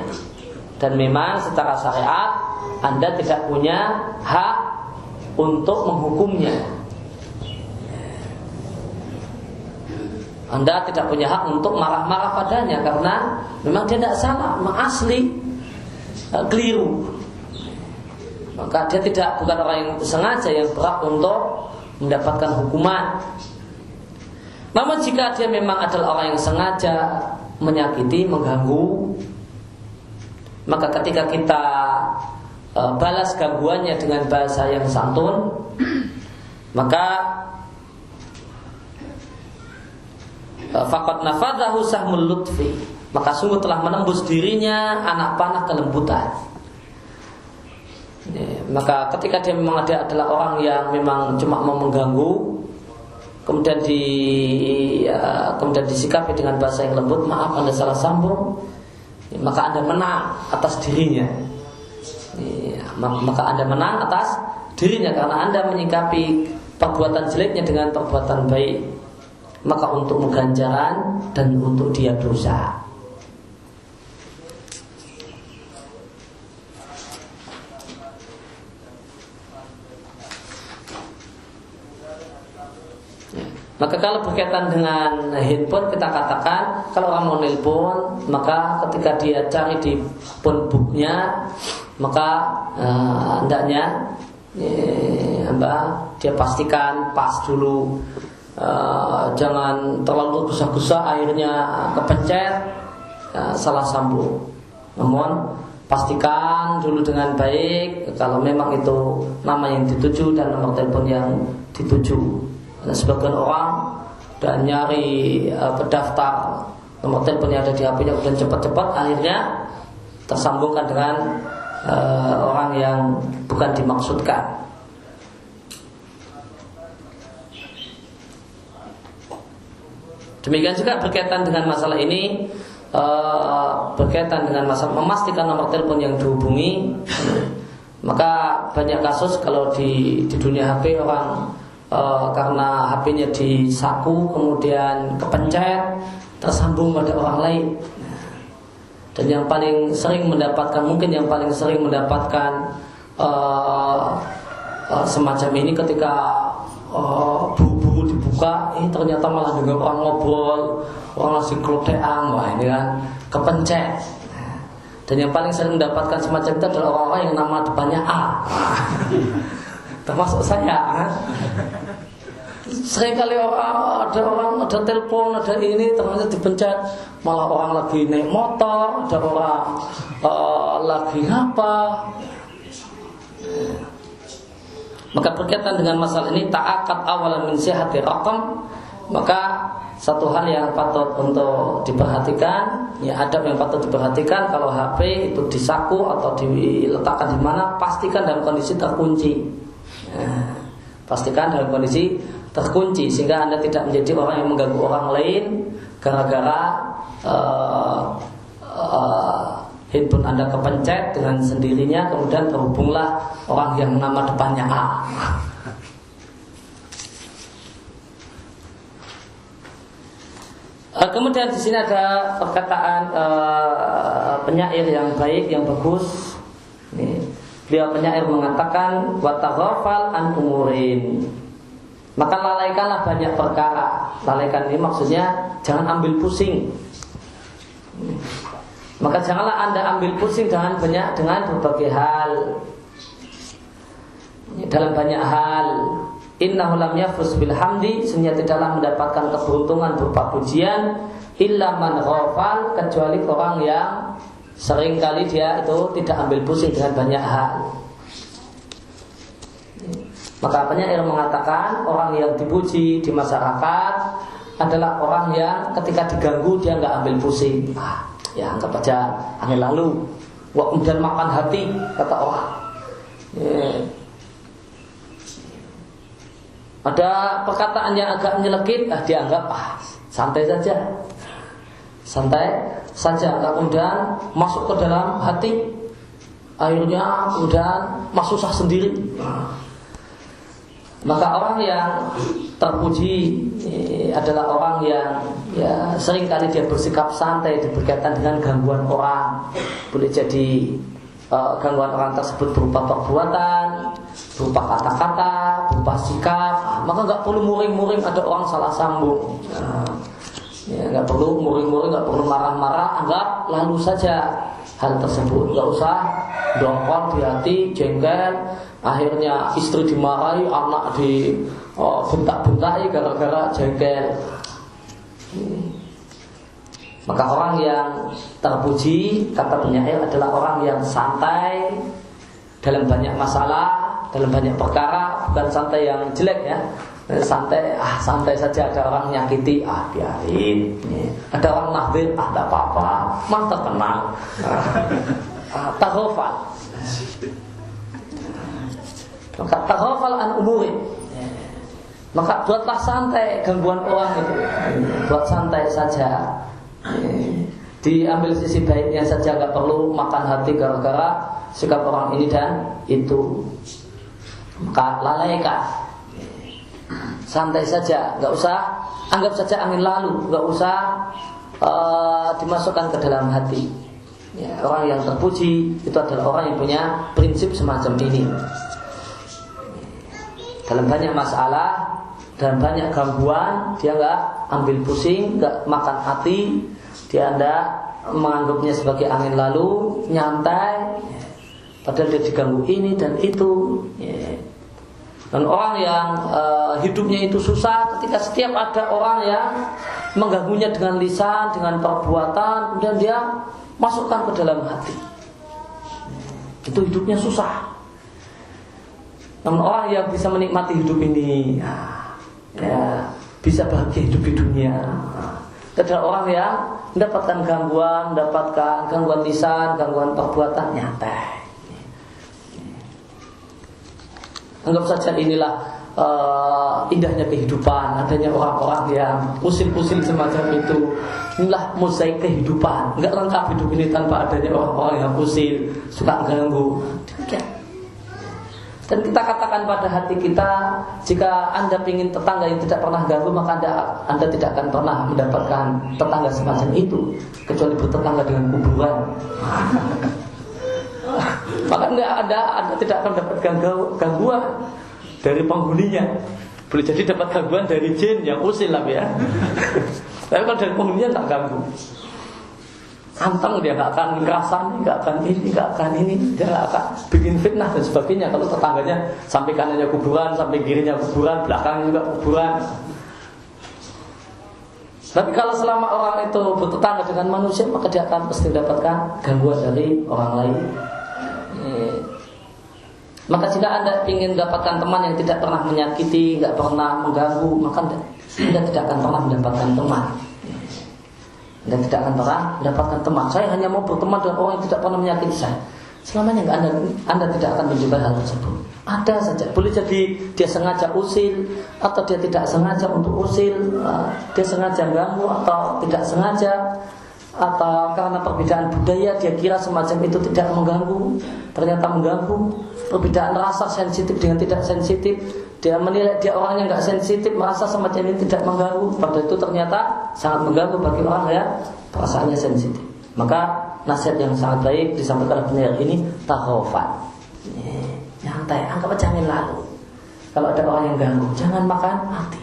Dan memang secara syariat Anda tidak punya hak untuk menghukumnya. Anda tidak punya hak untuk marah-marah padanya, karena memang dia tidak salah, memang asli keliru. Maka dia bukan orang yang sengaja yang berhak untuk mendapatkan hukuman. Namun jika dia memang adalah orang yang sengaja menyakiti, mengganggu, maka ketika kita balas gangguannya dengan bahasa yang santun, maka faqad nafadhahu sahmul lutfi, maka sungguh telah menembus dirinya anak panah kelembutan. Maka ketika dia memang adalah orang yang memang cuma mau mengganggu, kemudian disikapi dengan bahasa yang lembut, maaf Anda salah sambung, maka Anda menang atas dirinya. Maka Anda menang atas dirinya karena Anda menyikapi perbuatan jeleknya dengan perbuatan baik. Maka untuk ganjaran dan untuk dia dosa. Maka kalau berkaitan dengan handphone, kita katakan kalau orang mau nelpon, maka ketika dia cari di phone booknya, maka hendaknya dia pastikan pas dulu, jangan terlalu gesa-gesa akhirnya kepencet salah sambung. Namun pastikan dulu dengan baik kalau memang itu nama yang dituju dan nomor telepon yang dituju. Nah, sebagian orang dan nyari pendaftar nomor telepon yang ada di HP-nya dan cepat-cepat akhirnya tersambungkan dengan orang yang bukan dimaksudkan. Demikian juga berkaitan dengan masalah ini, berkaitan dengan masalah memastikan nomor telepon yang dihubungi. Maka banyak kasus kalau di dunia HP orang karena HP-nya disaku kemudian kepencet tersambung pada orang lain. Dan yang paling sering mendapatkan, mungkin yang paling sering mendapatkan semacam ini ketika buru-buru dibuka, ini ternyata malah dengar orang ngobrol, orang lagi kloteang, wah ini kan kepencet. Dan yang paling sering mendapatkan semacam itu adalah orang-orang yang nama depannya A. Termasuk saya. Seringkali ada telepon, ada ini, ternyata dipencet, malah orang lagi naik motor, ada orang lagi apa. Maka berkaitan dengan masalah ini ta'akat awalan min sihhati raqam, maka satu hal yang patut untuk diperhatikan, ya adab yang patut diperhatikan kalau HP itu disaku atau diletakkan di mana, pastikan dalam kondisi terkunci. Pastikan dalam kondisi terkunci sehingga Anda tidak menjadi orang yang mengganggu orang lain gara-gara handphone Anda kepencet dengan sendirinya, kemudian terhubunglah orang yang nama depannya A. Kemudian di sini ada perkataan penyair yang baik, yang bagus. Beliau penyair mengatakan wataghafal an umurin. Maka lalaikanlah banyak perkara. Lalaikan ini maksudnya jangan ambil pusing. Maka janganlah Anda ambil pusing dengan berbagai hal. Dalam banyak hal. Innahu lam yafuz bil hamdi, sehingga tidaklah mendapatkan keberuntungan berupa pujian illa man ghafal, kecuali orang yang sering kali dia itu tidak ambil pusing dengan banyak hal. Maka penyair mengatakan orang yang dipuji di masyarakat adalah orang yang ketika diganggu dia nggak ambil pusing. Ya anggap aja angin lalu, kemudian makan hati kata orang. Ada perkataan yang agak menyelekit, dianggap santai saja, kemudian masuk ke dalam hati, akhirnya kemudian susah sendiri. Maka orang yang terpuji adalah orang yang seringkali dia bersikap santai berkaitan dengan gangguan orang. Boleh jadi gangguan orang tersebut berupa perbuatan, berupa kata-kata, berupa sikap. Maka nggak perlu muring-muring ada orang salah sambung. Nggak perlu muring-muring, nggak perlu marah-marah. Anggap lalu saja hal tersebut. Nggak usah dongkol di hati, jengkel. Akhirnya istri dimarahi, anak bentak-bentai gara-gara jengkel. Maka orang yang terpuji, kata penyair, adalah orang yang santai dalam banyak masalah, dalam banyak perkara. Bukan santai yang jelek ya. Santai saja. Ada orang nyakiti, biarin. Ada orang nahdir, tak apa-apa, mantap tenang. Taghafal. Maka taghafal an umurin. Maka buatlah santai gangguan orang itu. Buat santai saja. Diambil sisi baiknya saja, gak perlu makan hati gara-gara sikap orang ini dan itu. Maka lalaikan. Santai saja, gak usah anggap saja angin lalu, gak usah dimasukkan ke dalam hati. Orang yang terpuji itu adalah orang yang punya prinsip semacam ini. Dalam banyak masalah, dalam banyak gangguan, dia nggak ambil pusing, nggak makan hati, dia menganggapnya sebagai angin lalu, nyantai, padahal dia diganggu ini dan itu. Dan orang yang hidupnya itu susah, ketika setiap ada orang yang mengganggunya dengan lisan, dengan perbuatan, kemudian dia masukkan ke dalam hati, itu hidupnya susah. Namun orang yang bisa menikmati hidup ini, bisa bahagia hidup di dunia, adalah orang yang mendapatkan gangguan lisan, gangguan perbuatan, nyantai. Anggap saja inilah indahnya kehidupan, adanya orang-orang yang usil-usil semacam itu. Inilah mozaik kehidupan. Enggak lengkap hidup ini tanpa adanya orang-orang yang usil, suka ganggu. Demikian. Dan kita katakan pada hati kita, jika Anda ingin tetangga yang tidak pernah ganggu, maka Anda tidak akan pernah mendapatkan tetangga semacam itu, kecuali bertetangga dengan kuburan. Maka Anda tidak akan dapat gangguan dari penghuninya. Boleh jadi dapat gangguan dari jin yang usil lah ya. Tapi kalau dari penghuninya tak ganggu. Anteng dia nggak akan ngerasain, nggak akan ini, dia nggak akan bikin fitnah dan sebagainya. Kalau tetangganya sampai kanannya kuburan, sampai kirinya kuburan, belakangnya juga kuburan. Tapi kalau selama orang itu bertetangga dengan manusia, maka dia akan pasti mendapatkan gangguan dari orang lain. Maka jika Anda ingin mendapatkan teman yang tidak pernah menyakiti, tidak pernah mengganggu, maka Anda tidak akan pernah mendapatkan teman. Anda tidak akan pernah mendapatkan teman. Saya hanya mau berteman dengan orang yang tidak pernah menyakiti saya. Selamanya Anda tidak akan menjumpai hal tersebut. Ada saja, boleh jadi dia sengaja usil, atau dia tidak sengaja untuk usil, dia sengaja ganggu atau tidak sengaja, atau karena perbedaan budaya dia kira semacam itu tidak mengganggu, ternyata mengganggu. Perbedaan rasa sensitif dengan tidak sensitif, dia menilai dia orang yang nggak sensitif, merasa semacam ini tidak mengganggu, padahal itu ternyata sangat mengganggu bagi orang yang perasaannya sensitif. Maka nasihat yang sangat baik disampaikan oleh penyair ini, takhofan, nyantai, anggap aja angin lalu. Kalau ada orang yang ganggu, jangan makan hati.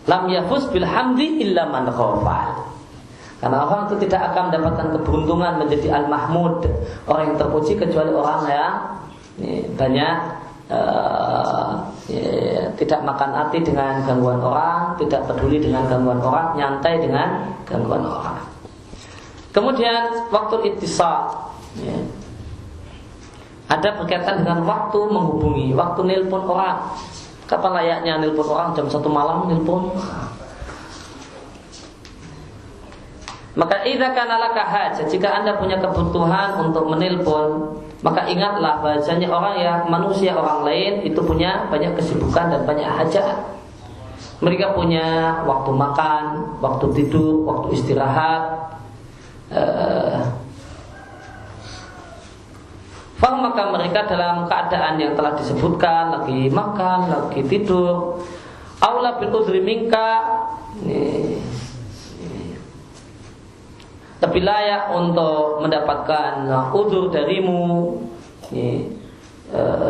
Lam yafuz bil hamdi illa man khafal. Karena orang itu tidak akan mendapatkan keberuntungan menjadi al-mahmud, orang yang terpuji, kecuali orang yang banyak tidak makan hati dengan gangguan orang, tidak peduli dengan gangguan orang, nyantai dengan gangguan orang. Kemudian waktu ittisal, ada berkaitan dengan waktu menghubungi, waktu nelpon orang. Kapan layaknya nelpon orang? Jam 1 malam nelpon. Maka idza kana laka hajat, jika Anda punya kebutuhan untuk menelpon, maka ingatlah bahasanya orang yang manusia, orang lain itu punya banyak kesibukan dan banyak hajat. Mereka punya waktu makan, waktu tidur, waktu istirahat. Maka mereka dalam keadaan yang telah disebutkan, lagi makan, lagi tidur, aula bil udhri minka, lebih layak untuk mendapatkan udzur darimu,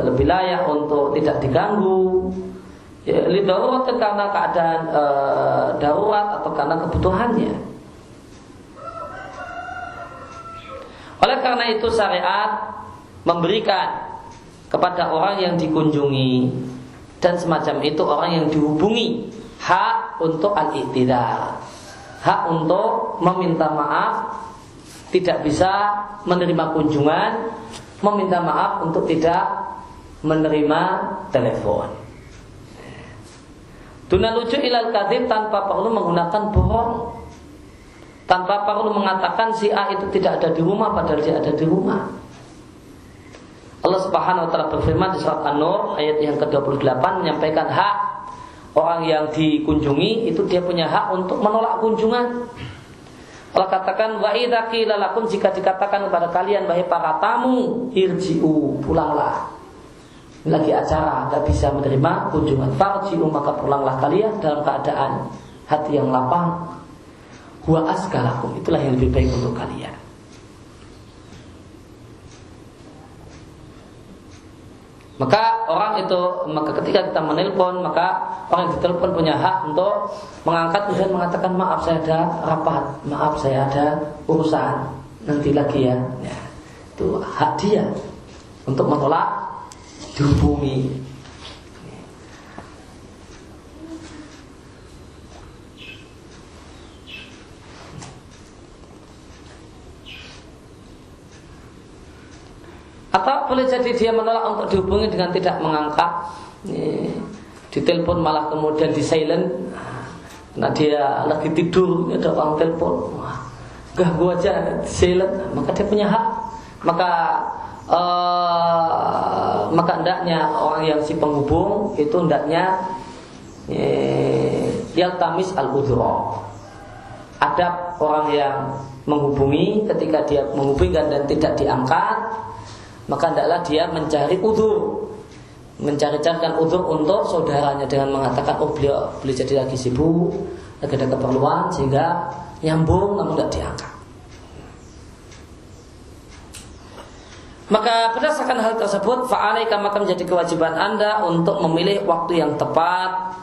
lebih layak untuk tidak diganggu, lidarurat, karena keadaan darurat atau karena kebutuhannya. Oleh karena itu syariat memberikan kepada orang yang dikunjungi dan semacam itu orang yang dihubungi hak untuk al-i'tidar, hak untuk meminta maaf, tidak bisa menerima kunjungan, meminta maaf untuk tidak menerima telepon. Dunaluju ilal kadzib, tanpa perlu menggunakan bohong, tanpa perlu mengatakan si A itu tidak ada di rumah padahal dia ada di rumah. Allah Subhanahu wa taala berfirman di surat An-Nur ayat yang ke-28 menyampaikan hak orang yang dikunjungi, itu dia punya hak untuk menolak kunjungan. Allah katakan wa idza qila lakum, jika dikatakan kepada kalian wahai para tamu, irji'u, pulanglah. Ini lagi acara, enggak bisa menerima kunjungan. Farji'u, maka pulanglah kalian dalam keadaan hati yang lapang. Huwa azkalakum, itulah yang lebih baik untuk kalian. Maka orang itu, maka ketika kita menelpon, maka orang yang ditelepon punya hak untuk mengangkat kemudian mengatakan maaf saya ada rapat, maaf saya ada urusan, nanti lagi ya. Itu hak dia untuk menolak dihubungi. Atau boleh jadi dia menolak untuk dihubungi dengan tidak mengangkat, ditelepon malah kemudian di silent. Nah dia lagi tidur, ada orang telepon, ganggu aja di silent. Maka dia punya hak. Maka hendaknya orang yang si penghubung itu hendaknya yaltamis al-udhra. Adab orang yang menghubungi, ketika dia menghubungi dan tidak diangkat, maka hendaklah dia mencari udzur, mencari-carikan udzur untuk saudaranya dengan mengatakan, oh beliau boleh jadi lagi sibuk, lagi ada keperluan, sehingga nyambung namun tidak diangkat. Maka berdasarkan hal tersebut, fa'alaika, maka menjadi kewajiban Anda untuk memilih waktu yang tepat,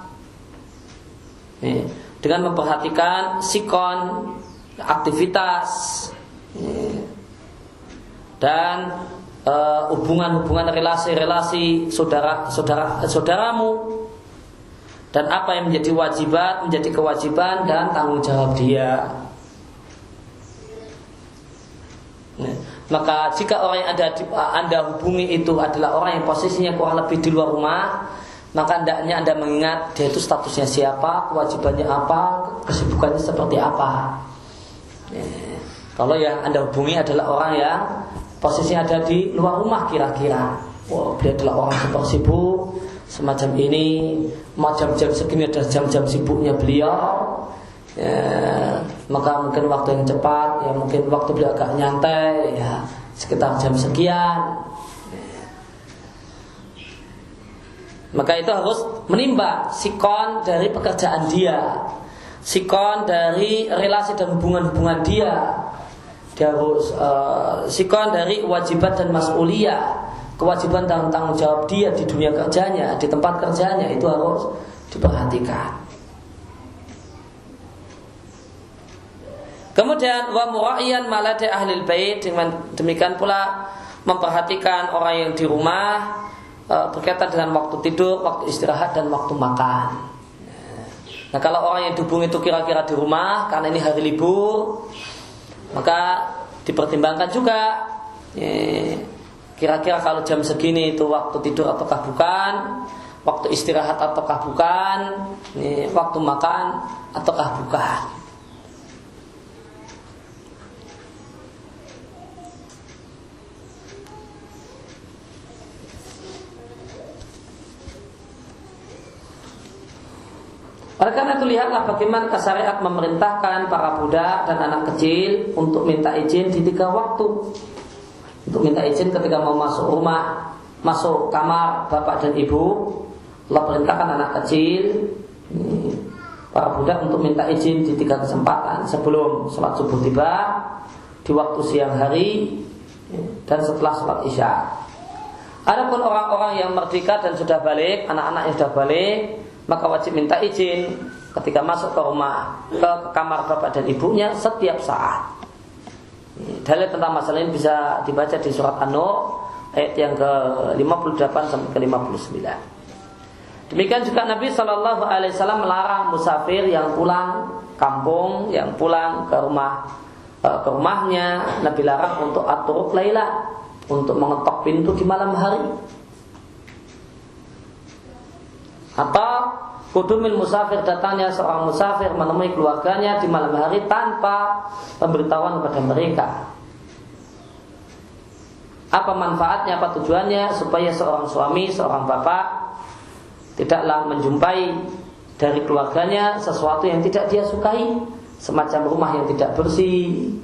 dengan memperhatikan sikon, aktivitas, dan hubungan-hubungan, relasi-relasi saudaramu, dan apa yang menjadi kewajiban dan tanggung jawab dia. Maka jika orang yang Anda hubungi itu adalah orang yang posisinya kurang lebih di luar rumah, maka hendaknya Anda mengingat dia itu statusnya siapa, kewajibannya apa, kesibukannya seperti apa. Kalau yang Anda hubungi adalah orang yang posisinya ada di luar rumah kira-kira, dia adalah orang super sibuk semacam ini, mau jam-jam segini adalah jam-jam sibuknya beliau, maka mungkin waktu yang cepat, ya mungkin waktu beliau agak nyantai, ya sekitar jam sekian. Maka itu harus menimbang sikon dari pekerjaan dia, sikon dari relasi dan hubungan-hubungan dia. Dia harus sikon dari wajibat dan mas'uliyah, kewajiban dan tanggung jawab dia di dunia kerjanya, di tempat kerjanya, itu harus diperhatikan. Kemudian wa mura'iyan malade ahlil bait, demikian pula memperhatikan orang yang di rumah berkaitan dengan waktu tidur, waktu istirahat dan waktu makan. Nah, kalau orang yang dihubungi itu kira-kira di rumah karena ini hari libur, maka dipertimbangkan juga kira-kira kalau jam segini itu waktu tidur ataukah bukan, waktu istirahat ataukah bukan, waktu makan ataukah bukan. Oleh karena itu lihatlah bagaimana syariat memerintahkan para budak dan anak kecil untuk minta izin di 3 waktu. Untuk minta izin ketika mau masuk rumah, masuk kamar bapak dan ibu. Allah perintahkan anak kecil, para budak untuk minta izin di 3 kesempatan: sebelum sholat subuh tiba, di waktu siang hari, dan setelah sholat isya. Adapun orang-orang yang merdeka dan sudah balik, anak-anak yang sudah balik, maka wajib minta izin ketika masuk ke rumah, ke kamar bapak dan ibunya setiap saat. Dalil tentang masalah ini bisa dibaca di surat An-Nur ayat yang ke-58 sampai ke-59. Demikian juga Nabi SAW melarang musafir yang pulang kampung, yang pulang ke rumahnya. Nabi larang untuk aturuk laila, untuk mengetok pintu di malam hari. Atau kudumil musafir, datangnya seorang musafir menemui keluarganya di malam hari tanpa pemberitahuan kepada mereka. Apa manfaatnya, apa tujuannya? Supaya seorang suami, seorang bapak tidaklah menjumpai dari keluarganya sesuatu yang tidak dia sukai, semacam rumah yang tidak bersih,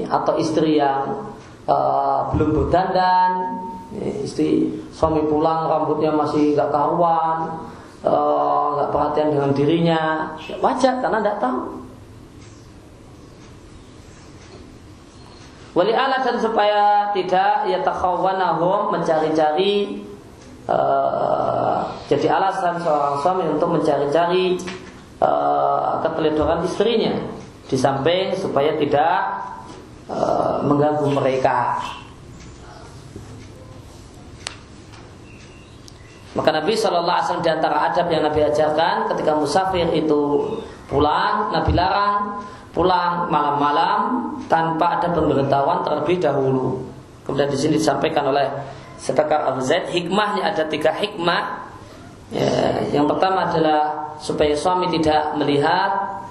atau istri yang belum berdandan, istri suami pulang rambutnya masih gak karuan, gak perhatian dengan dirinya, wajar karena tidak tahu. Wali ala, dan supaya tidak yatakhawanahum, mencari-cari, jadi alasan seorang suami untuk mencari-cari keteledoran istrinya, di samping supaya tidak mengganggu mereka. Maka Nabi SAW di antara adab yang Nabi ajarkan ketika musafir itu pulang, Nabi larang pulang malam-malam tanpa ada pemberitahuan terlebih dahulu. Kemudian di sini disampaikan oleh Sebakar Abu Zaid, hikmahnya ada 3 hikmah. Yang pertama adalah supaya suami tidak melihat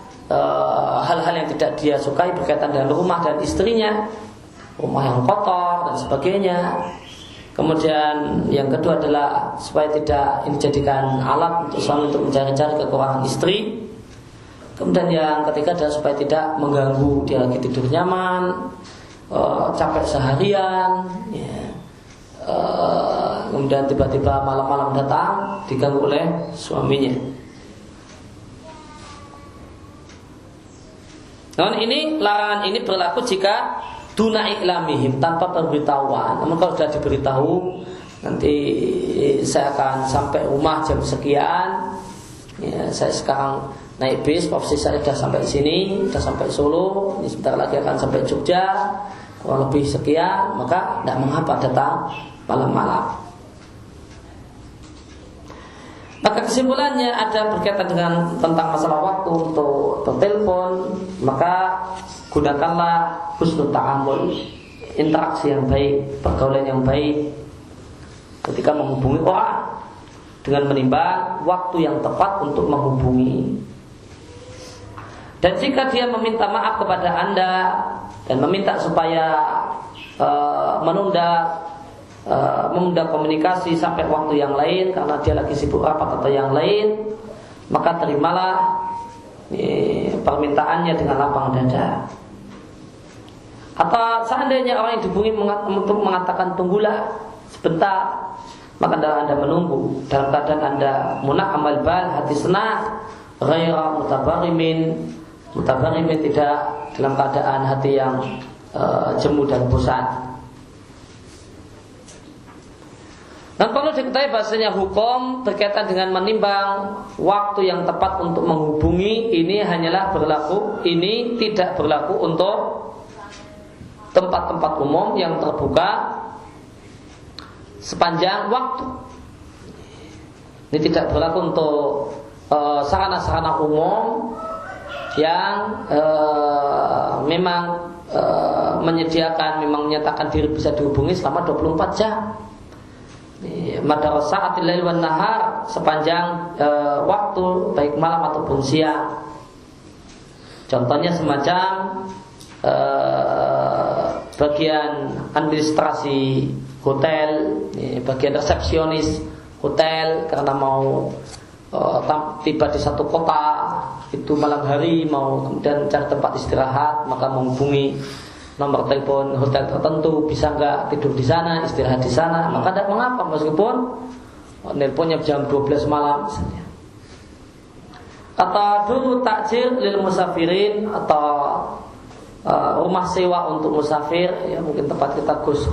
hal-hal yang tidak dia sukai berkaitan dengan rumah dan istrinya, rumah yang kotor dan sebagainya. Kemudian yang kedua adalah supaya tidak dijadikan alat untuk suami untuk mencari-cari kekurangan istri. Kemudian yang ketiga adalah supaya tidak mengganggu dia lagi tidur nyaman, capek seharian, kemudian tiba-tiba malam-malam datang diganggu oleh suaminya. Namun ini larangan ini berlaku jika duna iklamihim, tanpa pemberitahuan. Namun kalau sudah diberitahu, nanti saya akan sampai rumah jam sekian, saya sekarang naik bis, posisi saya sudah sampai sini, sudah sampai Solo, ini sebentar lagi akan sampai Jogja, kurang lebih sekian, maka tidak mengapa datang malam-malam. Maka kesimpulannya ada berkaitan dengan tentang masalah waktu untuk bertelepon, maka gunakanlah husnul ta'amul, interaksi yang baik, pergaulan yang baik ketika menghubungi orang, dengan menimbang waktu yang tepat untuk menghubungi. Dan jika dia meminta maaf kepada Anda dan meminta supaya menunda komunikasi sampai waktu yang lain karena dia lagi sibuk rapat atau yang lain, maka terimalah permintaannya dengan lapang dada. Atau seandainya orang yang dihubungi untuk mengatakan tunggulah sebentar, maka Anda menunggu dalam keadaan Anda muna'amal bal, hati senang, ghaira mutabarimin tidak dalam keadaan hati yang jemu dan bosan. Dan perlu diketahui bahasanya hukum berkaitan dengan menimbang waktu yang tepat untuk menghubungi ini hanyalah berlaku, ini tidak berlaku untuk tempat-tempat umum yang terbuka sepanjang waktu. Ini tidak berlaku untuk sarana-sarana umum yang memang menyatakan diri bisa dihubungi selama 24 jam. Madar sa'atil lail wan nahar, sepanjang waktu baik malam ataupun siang. Contohnya semacam bagian administrasi hotel, bagian resepsionis hotel karena mau tiba di satu kota itu malam hari, mau kemudian cari tempat istirahat, maka menghubungi nomor telepon hotel tertentu, bisa nggak tidur di sana, istirahat di sana, maka tidak mengapa meskipun nelponnya jam 12 malam misalnya. Atau dulu takjil lil musafirin, atau rumah sewa untuk musafir, ya mungkin tempat kita ghost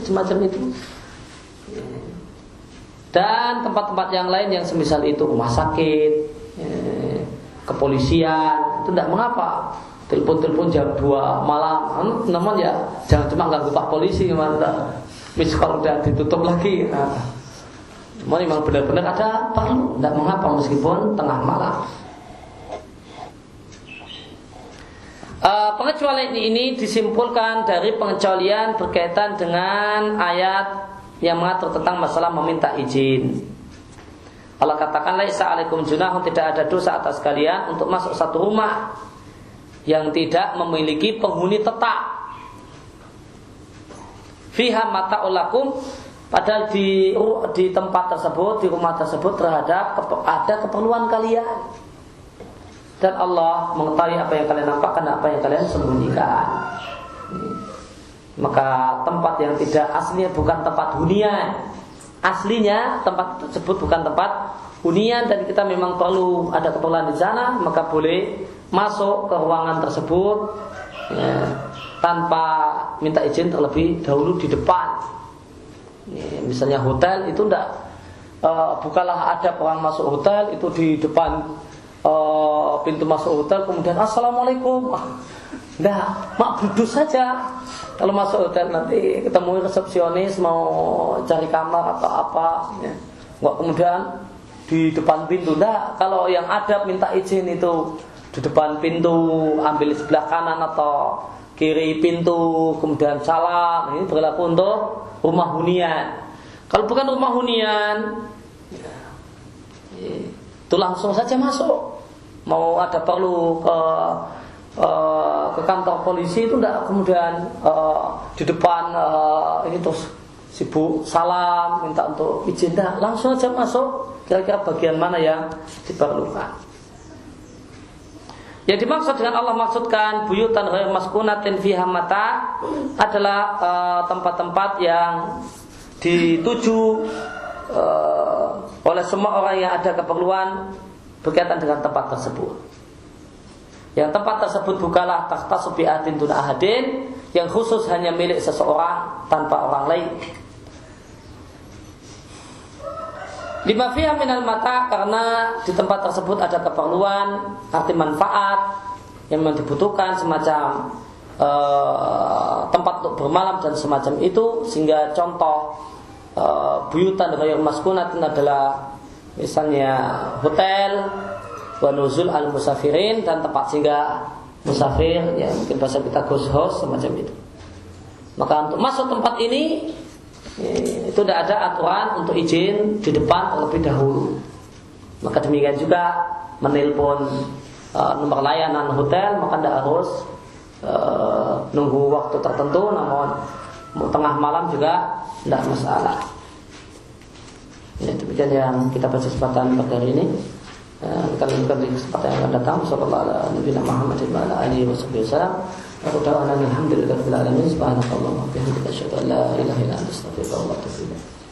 semacam itu. Dan tempat-tempat yang lain yang semisal itu, rumah sakit, kepolisian, itu tidak mengapa. Telepon jam 2 malam, namun ya jangan cuma ganggu Pak Polisi, gimana? Miskal udah ditutup lagi. Cuma memang benar-benar ada perlu, tidak mengapa meskipun tengah malam. Pengecualian ini disimpulkan dari pengecualian berkaitan dengan ayat yang mengatur tentang masalah meminta izin. Allah katakan, laisa alaikum junahun, tidak ada dosa atas kalian untuk masuk satu rumah yang tidak memiliki penghuni tetap. Fiha mata'ul lakum, padahal di tempat tersebut, di rumah tersebut ada keperluan kalian. Dan Allah mengetahui apa yang kalian nampakkan dan apa yang kalian sembunyikan. Maka tempat yang tidak aslinya bukan tempat hunian, aslinya tempat tersebut bukan tempat hunian, dan kita memang perlu ada keperluan di sana, maka boleh masuk ke ruangan tersebut ya, tanpa minta izin terlebih dahulu di depan. Misalnya hotel itu tidak, bukalah ada orang masuk hotel itu di depan pintu masuk hotel kemudian assalamualaikum. Nah, mak duduk saja. Kalau masuk hotel nanti ketemu resepsionis mau cari kamar atau apa, ya. Nggak kemudian di depan pintu. Nah, kalau yang ada minta izin itu di depan pintu, ambil sebelah kanan atau kiri pintu, kemudian salam. Ini berlaku untuk rumah hunian. Kalau bukan rumah hunian, itu langsung saja masuk. Mau ada perlu ke kantor polisi itu tidak kemudian di depan ini terus sibuk salam minta untuk izin, dah langsung aja masuk. Kira-kira bagian mana yang diperlukan? Yang dimaksud dengan Allah maksudkan buyutan ghairu maskunatin fiha mata adalah tempat-tempat yang dituju oleh semua orang yang ada keperluan berkaitan dengan tempat tersebut. Yang tempat tersebut bukanlah takhta subi'atin duna ahadin, yang khusus hanya milik seseorang tanpa orang lain. Lima fiha minal mata, karena di tempat tersebut ada keperluan, arti manfaat yang memang dibutuhkan, semacam tempat untuk bermalam dan semacam itu. Sehingga contoh buyutan ghairu maskunatin adalah misalnya hotel, wa nuzul al musafirin, dan tempat singgah musafir, ya mungkin bahasa kita ghost house semacam itu. Maka untuk masuk tempat ini itu tidak ada aturan untuk izin di depan terlebih dahulu. Maka demikian juga menelpon nomor layanan hotel, maka tidak harus nunggu waktu tertentu, namun tengah malam juga tidak masalah. Ya, demikian yang kita baca kesempatan pada hari ini. Kita lanjutkan di kesempatan yang akan datang. Sallallahu alaihi wa alihi wasallam. Alhamdulillahirabbil alamin. Subhanakallahumma wa bihamdika asyhadu an la ilaha illa anta astaghfiruka wa atubu ilaik.